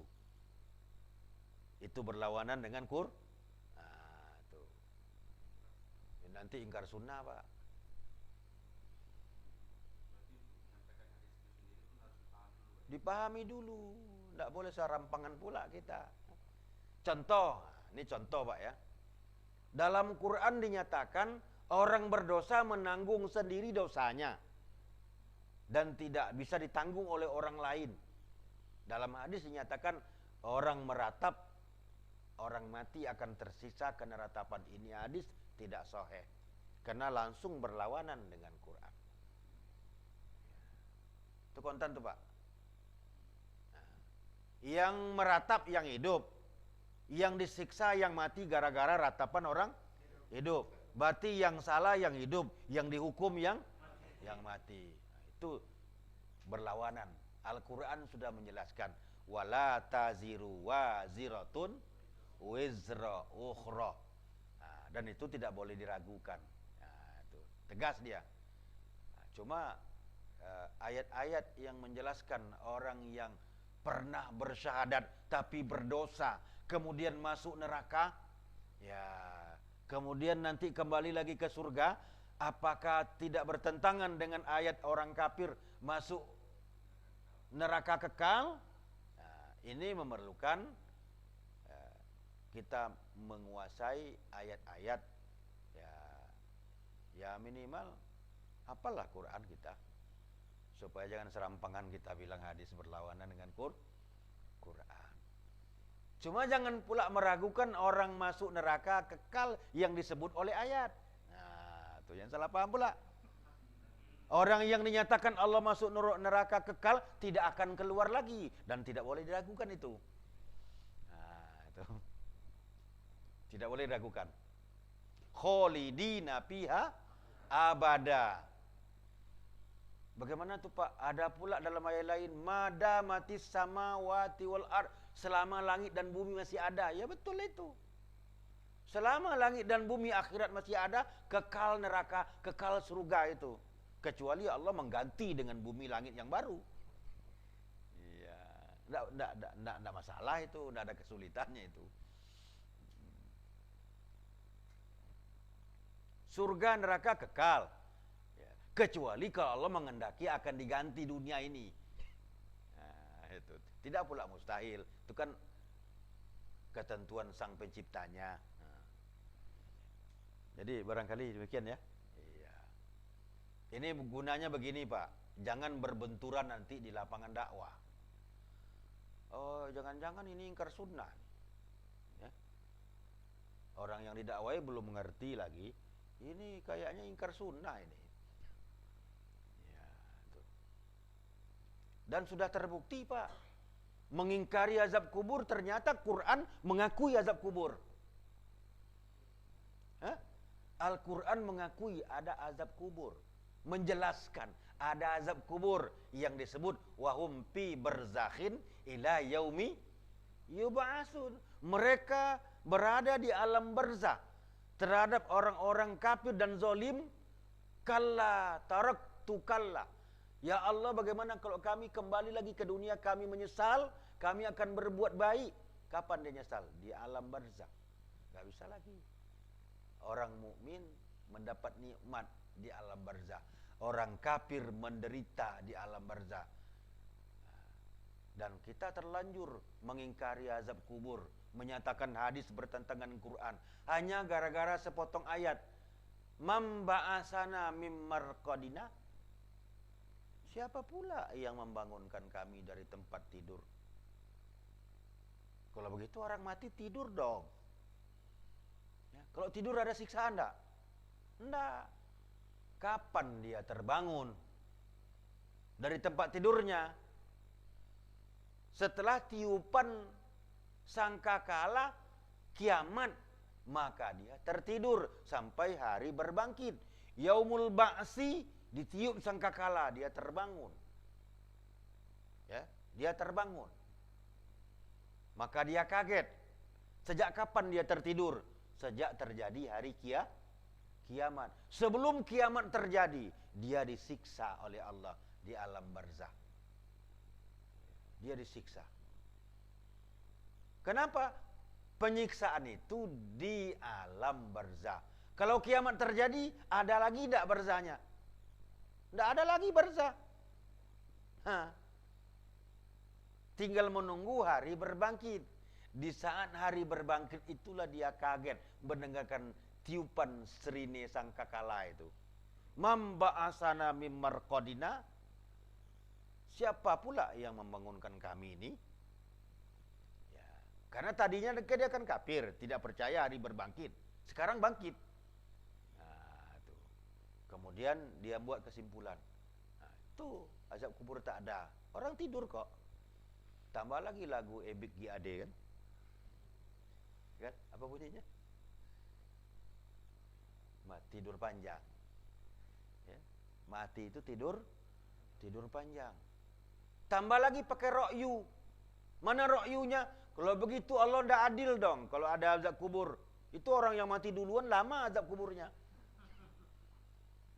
Itu berlawanan dengan Nah, tuh. Nanti ingkar sunnah, Pak. Dipahami dulu, tidak boleh serampangan pula kita. Contoh, ini contoh Pak ya. Dalam Quran dinyatakan orang berdosa menanggung sendiri dosanya dan tidak bisa ditanggung oleh orang lain. Dalam hadis dinyatakan orang meratap, orang mati akan tersisa karena ratapan. Ini hadis tidak sahih karena langsung berlawanan dengan Quran. Itu konten tuh Pak. Yang meratap yang hidup, yang disiksa yang mati gara-gara ratapan orang hidup. Berarti yang salah yang hidup, yang dihukum yang mati. Nah, itu berlawanan. Al-Quran sudah menjelaskan wala taziru waziratun wizra ukhra. Nah, dan itu tidak boleh diragukan. Nah, itu tegas dia. Nah, cuma ayat-ayat yang menjelaskan orang yang pernah bersyahadat tapi berdosa kemudian masuk neraka, ya kemudian nanti kembali lagi ke surga, apakah tidak bertentangan dengan ayat orang kafir masuk neraka kekal? Nah, ini memerlukan kita menguasai ayat-ayat, ya minimal apalah Quran kita, supaya jangan serampangan kita bilang hadis berlawanan dengan Quran. Cuma jangan pula meragukan orang masuk neraka kekal yang disebut oleh ayat. Nah, itu yang salah paham pula. Orang yang dinyatakan Allah masuk neraka kekal tidak akan keluar lagi dan tidak boleh diragukan itu. Nah, itu. Tidak boleh diragukan. Kholidina fiha abada. Bagaimana tuh Pak? Ada pula dalam ayat lain, mada mati samawati wal ard, selama langit dan bumi masih ada. Ya betul itu. Selama langit dan bumi akhirat masih ada, kekal neraka, kekal surga itu. Kecuali Allah mengganti dengan bumi langit yang baru. Iya, enggak masalah itu, enggak ada kesulitannya itu. Surga neraka kekal. Kecuali kalau Allah mengendaki akan diganti dunia ini. Nah, itu tidak pula mustahil. Itu kan ketentuan sang penciptanya. Nah. Jadi barangkali demikian ya. Iya. Ini gunanya begini Pak. Jangan berbenturan nanti di lapangan dakwah. Oh, jangan-jangan ini ingkar sunnah. Ya. Orang yang didakwai belum mengerti lagi. Ini kayaknya ingkar sunnah ini. Dan sudah terbukti Pak, mengingkari azab kubur ternyata Quran mengakui azab kubur. Al-Quran mengakui ada azab kubur, menjelaskan ada azab kubur yang disebut wahum fi barzakhin ila yaumi yub'atsun. Mereka berada di alam barzakh terhadap orang-orang kafir dan zalim. Kalla taraktu kalla. Ya Allah, bagaimana kalau kami kembali lagi ke dunia, kami menyesal, kami akan berbuat baik. Kapan dia nyesal? Di alam barzakh. Gak bisa lagi. Orang mukmin mendapat nikmat di alam barzakh. Orang kafir menderita di alam barzakh. Dan kita terlanjur mengingkari azab kubur, menyatakan hadis bertentangan dengan Quran, hanya gara-gara sepotong ayat. Man ba'asana mim marqadina. Siapa pula yang membangunkan kami dari tempat tidur? Kalau begitu orang mati tidur dong. Ya, kalau tidur ada siksaan enggak? Enggak. Kapan dia terbangun dari tempat tidurnya? Setelah tiupan sangkakala kiamat, maka dia tertidur sampai hari berbangkit. Yaumul ba'si, ditiup sangkakala, dia terbangun. Ya, dia terbangun. Maka dia kaget. Sejak kapan dia tertidur? Sejak terjadi hari kiamat. Sebelum kiamat terjadi, dia disiksa oleh Allah di alam barzakh. Dia disiksa. Kenapa? penyiksaan itu di alam barzah. Kalau kiamat terjadi, ada lagi tidak barzahnya? Tidak ada lagi barzah. Tinggal menunggu hari berbangkit. Di saat hari berbangkit itulah dia kaget mendengarkan tiupan serine sangkakala itu. Mamba'asana mim marqadina. Siapa pula yang membangunkan kami ini? Ya, karena tadinya dia kan kafir, tidak percaya hari berbangkit. Sekarang bangkit. Nah, itu. Kemudian dia buat kesimpulan. Nah, itu azab kubur tak ada. Orang tidur kok. Tambah lagi lagu Ebik Giade kan? Kan? Apa bunyinya? Tidur panjang. Ya. Mati itu tidur panjang. Tambah lagi pakai rokyu. Mana rokyunya? Kalau begitu Allah tidak adil dong. Kalau ada azab kubur, itu orang yang mati duluan lama azab kuburnya.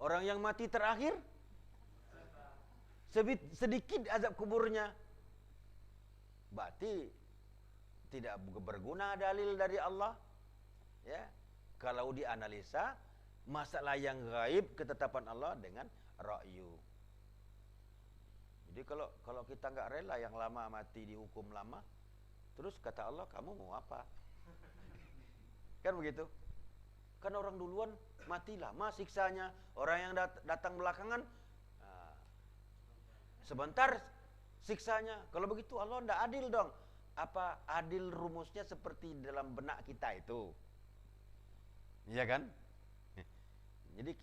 Orang yang mati terakhir sedikit azab kuburnya. Berarti tidak berguna dalil dari Allah. Ya, kalau dianalisa masalah yang gaib ketetapan Allah dengan ra'yu. Jadi kalau kita nggak rela yang lama mati dihukum lama, terus kata Allah kamu mau apa? Kan begitu? Kan orang duluan mati lama siksanya, orang yang datang belakangan sebentar siksanya. Kalau begitu Allah tidak adil dong. Apa adil rumusnya seperti dalam benak kita itu? Iya kan? Jadi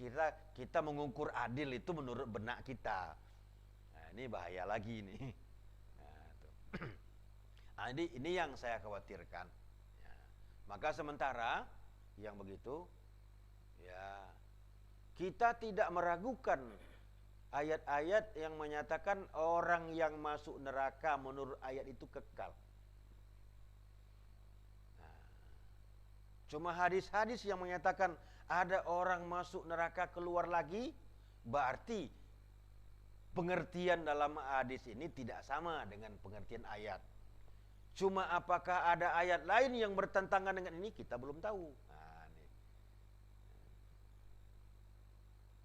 kita mengukur adil itu menurut benak kita. Nah, ini bahaya lagi nih. Nah, tuh. Nah, ini yang saya khawatirkan. Ya. Maka sementara yang begitu, ya kita tidak meragukan ayat-ayat yang menyatakan orang yang masuk neraka menurut ayat itu kekal. Cuma hadis-hadis yang menyatakan ada orang masuk neraka keluar lagi, berarti pengertian dalam hadis ini tidak sama dengan pengertian ayat. Cuma apakah ada ayat lain yang bertentangan dengan ini, kita belum tahu. Nah, ini.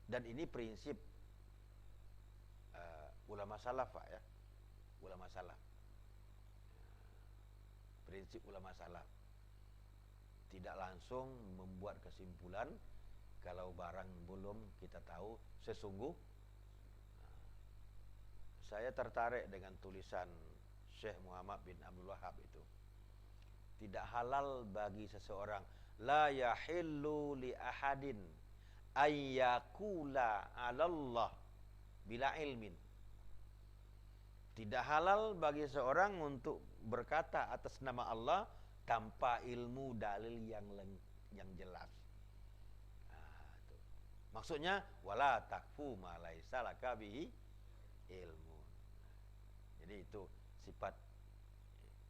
Dan ini prinsip ulama salaf, Pak, ya. Ulama salaf. Prinsip ulama salaf. Tidak langsung membuat kesimpulan kalau barang belum kita tahu sesungguh. Saya tertarik dengan tulisan Syekh Muhammad bin Abdul Wahab itu. Tidak halal bagi seseorang, la yahillu li ahadin ayyakula 'alallah bila ilmin. Tidak halal bagi seorang untuk berkata atas nama Allah tanpa ilmu dalil yang jelas. Nah, itu. Maksudnya wala takfu ma laisa laka bihi ilmu. Jadi itu sifat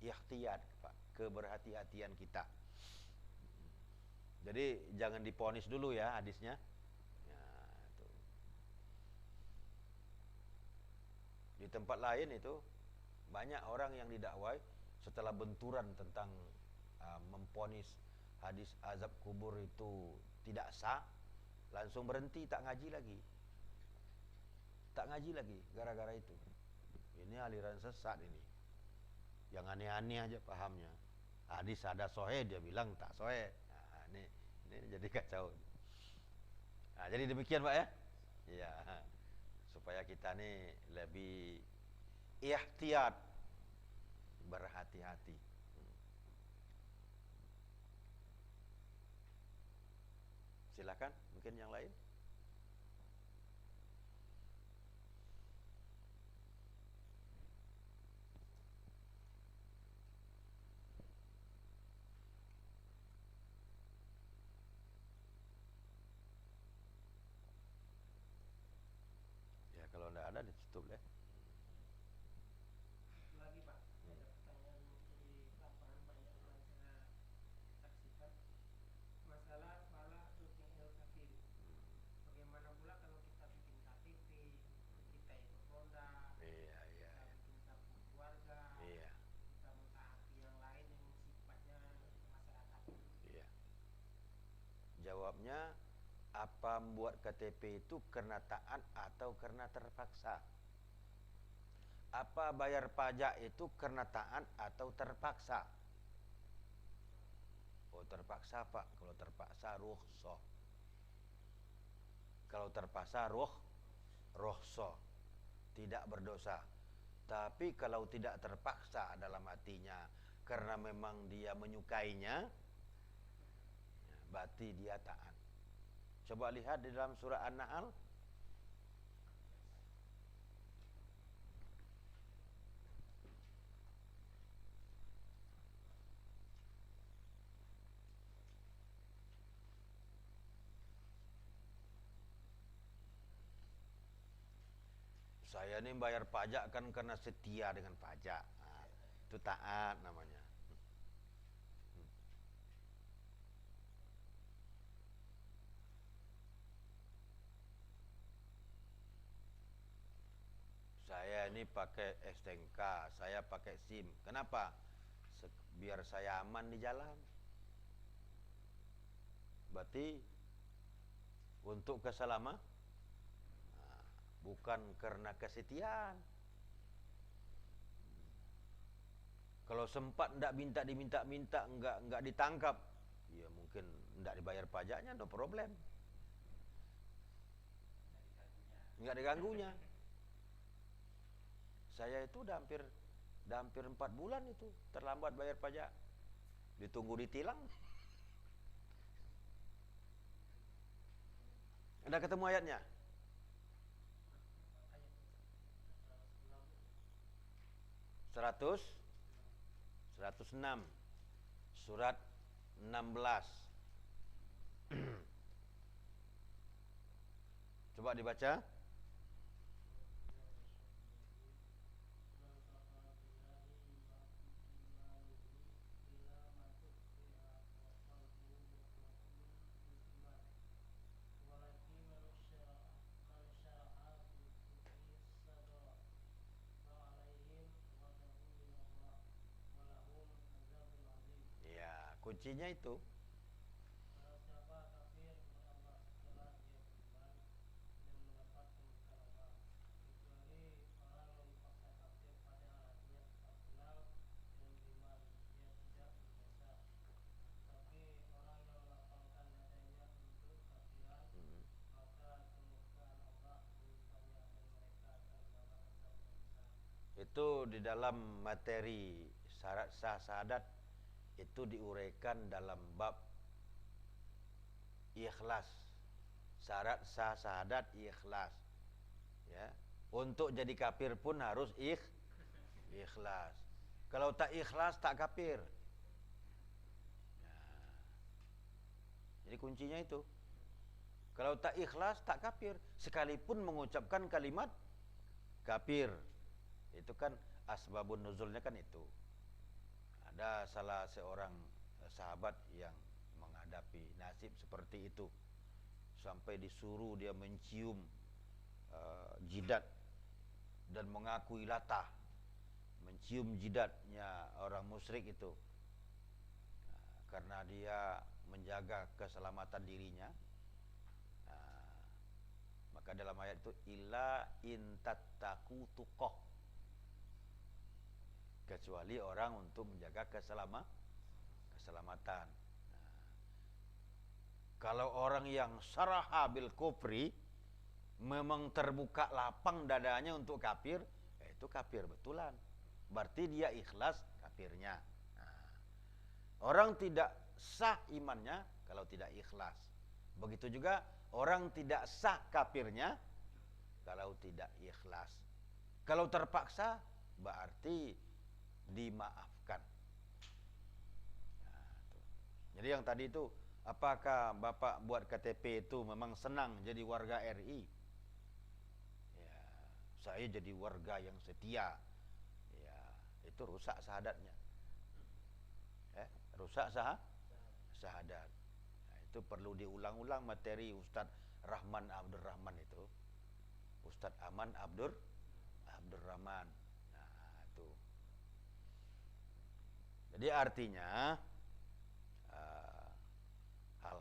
ikhtiyat, Pak, keberhati-hatian kita. Jadi jangan diponis dulu ya hadisnya. Ya, itu. Di tempat lain itu banyak orang yang didakwai setelah benturan tentang memponis hadis azab kubur itu tidak sah, langsung berhenti, tak ngaji lagi. Tak ngaji lagi gara-gara itu. Ini aliran sesat ini. Yang aneh-aneh aja pahamnya. Hadis ada sahih dia bilang tak sahih. Nah, ini jadi kacau. Nah, jadi demikian, Pak, ya. Iya. Supaya kita nih lebih ihtiyat, berhati-hati. Silakan, mungkin yang lain. Ya kalau tidak ada ditutup deh. Lagi Pak, ada pertanyaan dari lapangan banyak yang saya saksikan. Masalah fala tuti'il kafir. jawabnya, apa membuat KTP itu karena taat atau karena terpaksa? Apa bayar pajak itu karena taat atau terpaksa? Oh, terpaksa Pak. Kalau terpaksa rukhsah. Kalau terpaksa rukhsah, tidak berdosa. Tapi kalau tidak terpaksa dalam hatinya karena memang dia menyukainya, berarti dia taat. Coba lihat di dalam surah An-Nahl. Saya ini bayar pajak kan karena setia dengan pajak. Nah, itu taat namanya. Saya ini pakai STNK, saya pakai SIM. Kenapa? Biar saya aman di jalan. Berarti untuk keselamatan, bukan karena kesetiaan. Kalau sempat ndak diminta, enggak ditangkap, ya mungkin ndak dibayar pajaknya, no problem. Enggak diganggunya. Saya itu udah hampir 4 bulan itu terlambat bayar pajak. Ditunggu ditilang. Ada ketemu ayatnya? Ayat 106 surat 16. Coba dibaca. Ya, kuncinya itu. Itu di dalam materi syarat sah syahadat itu diuraikan dalam bab ikhlas. Syarat sah syahadat ikhlas. Ya. Untuk jadi kafir pun harus ikhlas. Kalau tak ikhlas tak kafir. Nah, jadi kuncinya itu. Kalau tak ikhlas tak kafir, sekalipun mengucapkan kalimat kafir. Itu kan asbabun nuzulnya kan itu. Ada salah seorang sahabat yang menghadapi nasib seperti itu, sampai disuruh dia mencium jidat dan mengakui latah mencium jidatnya orang musyrik itu, karena dia menjaga keselamatan dirinya. Maka dalam ayat itu illa intattaku tuqah, kecuali orang untuk menjaga keselamatan. Kalau orang yang saraha bil kufri, memang terbuka lapang dadanya untuk kafir, itu kafir betulan. Berarti dia ikhlas kafirnya. Orang tidak sah imannya kalau tidak ikhlas. Begitu juga orang tidak sah kafirnya kalau tidak ikhlas. Kalau terpaksa berarti dimaafkan. Jadi yang tadi itu, apakah Bapak buat KTP itu memang senang jadi warga RI? Ya, saya jadi warga yang setia. Ya, itu rusak syahadatnya. Rusak syahadat. Nah, itu perlu diulang-ulang materi Ustadz Rahman Abdurrahman itu. Ustadz Aman Abdurrahman. Nah, itu. Jadi artinya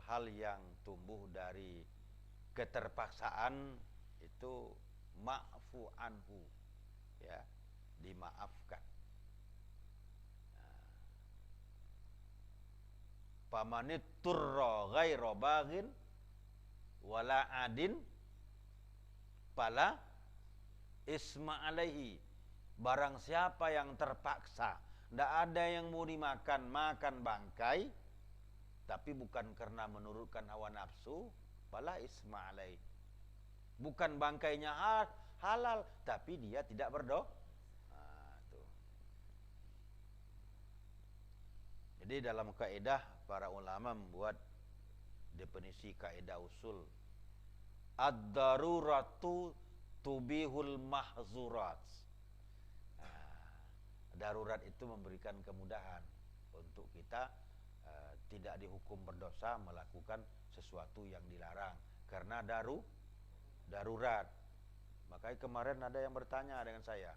hal-hal yang tumbuh dari keterpaksaan itu ma'fu anhu, ya, dimaafkan. Famanit turra ghaira baghin wala adin fala isma alaihi. Barang siapa yang terpaksa, tidak ada yang mau dimakan, makan bangkai, tapi bukan karena menurutkan hawa nafsu, fala isma alaihi. Bukan bangkainya halal, tapi dia tidak berdosa. Jadi dalam kaidah para ulama membuat definisi kaidah usul, ad-daruratu tubihul mahzurat. Darurat itu memberikan kemudahan untuk kita tidak dihukum berdosa melakukan sesuatu yang dilarang karena darurat. Makanya kemarin ada yang bertanya dengan saya,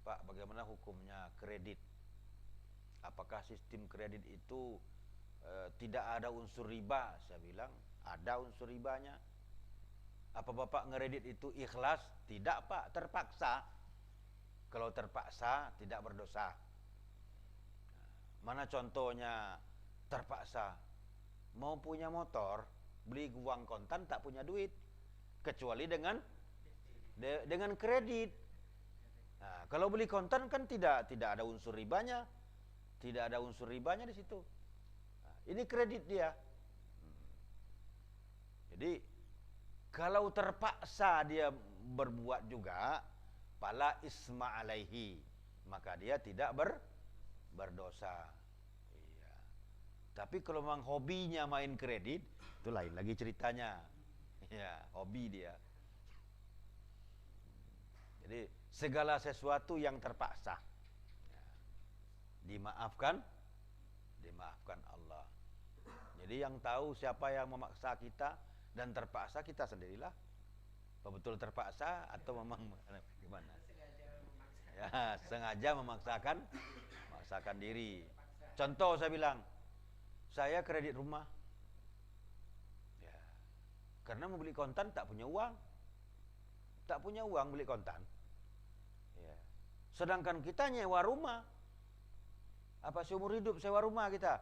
Pak, bagaimana hukumnya kredit? Apakah sistem kredit itu tidak ada unsur riba? Saya bilang ada unsur ribanya. Apa Bapak ngeredit itu ikhlas? Tidak Pak, terpaksa. Kalau terpaksa tidak berdosa. Mana contohnya terpaksa? Mau punya motor, beli uang kontan tak punya duit, kecuali dengan kredit. Nah, kalau beli kontan kan tidak ada unsur ribanya. Tidak ada unsur ribanya di situ. Nah, ini kredit dia. Jadi kalau terpaksa dia berbuat juga, fala isma alaihi, maka dia tidak berdosa. Iya. Tapi kalau memang hobinya main kredit, itu lain lagi ceritanya. Ya, hobi dia. Jadi segala sesuatu yang terpaksa dimaafkan Allah. Jadi yang tahu siapa yang memaksa kita dan terpaksa kita sendirilah. Apa betul terpaksa atau memang gimana? Ya, sengaja memaksakan diri. Contoh saya bilang, saya kredit rumah. Ya, karena mau beli kontan tak punya uang. Tak punya uang beli kontan. Ya. Sedangkan kita nyewa rumah. Apa seumur hidup sewa rumah kita?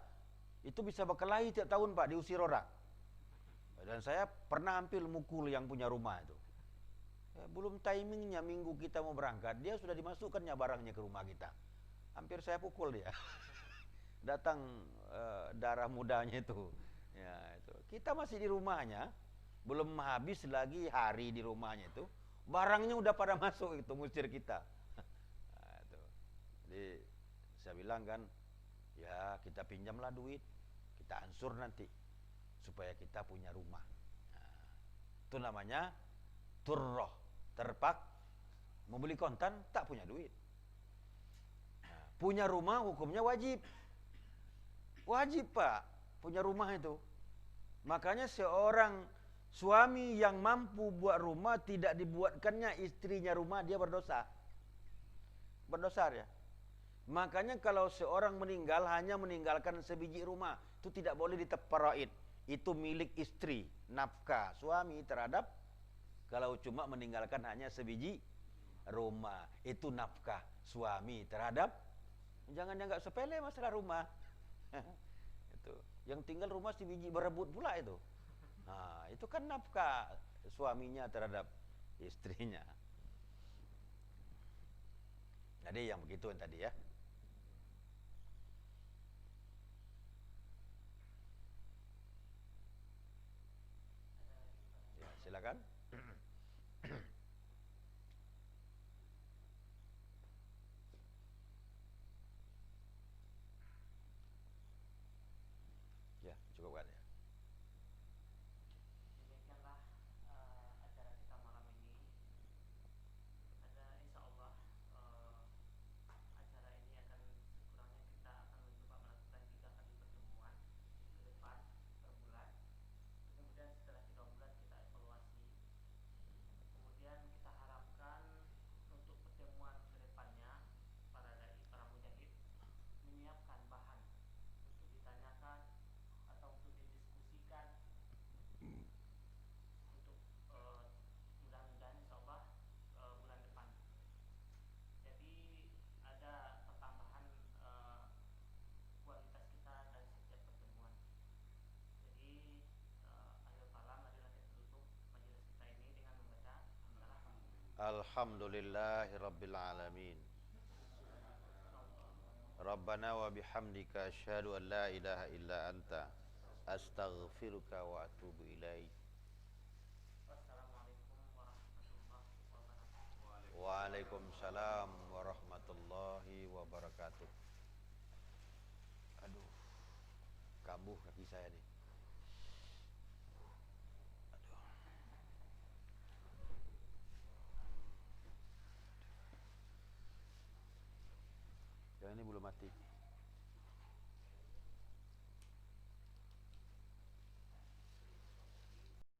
Itu bisa berkelahi tiap tahun Pak, diusir orang. Dan saya pernah hampir mukul yang punya rumah itu. Ya, belum timingnya minggu kita mau berangkat, dia sudah dimasukkannya barangnya ke rumah kita. Hampir saya pukul dia. Datang darah mudanya itu. Ya, itu. Kita masih di rumahnya, belum habis lagi hari di rumahnya itu, barangnya udah pada masuk itu, ngusir kita. Nah, itu. Jadi saya bilang kan, ya kita pinjamlah duit, kita ansur nanti supaya kita punya rumah. Nah, itu namanya turroh, mau beli kontan tak punya duit. Nah, punya rumah hukumnya wajib Pak, punya rumah itu. Makanya seorang suami yang mampu buat rumah tidak dibuatkannya istrinya rumah, dia berdosa ya. Makanya kalau seorang meninggal hanya meninggalkan sebiji rumah, itu tidak boleh diteparaid. Itu milik istri, nafkah suami terhadap. Kalau cuma meninggalkan hanya sebiji rumah, itu nafkah suami terhadap. Jangan dianggap sepele masalah rumah. Itu yang tinggal rumah sebiji berebut pula itu. Nah, itu kan nafkah suaminya terhadap istrinya. Jadi yang begitu tadi ya. Silakan. Ya, cukup kan ya. Demikianlah acara kita malam ini. Insya Allah acara ini Alhamdulillahi Rabbil Alamin. Rabbana wa bihamdika asyhadu an la ilaha illa anta astaghfiruka wa atubu ilaik. Wassalamualaikum warahmatullahi wabarakatuh. Waalaikumsalam warahmatullahi wabarakatuh. Aduh, kambuh kaki saya nih. Aduh. Yang ini belum mati.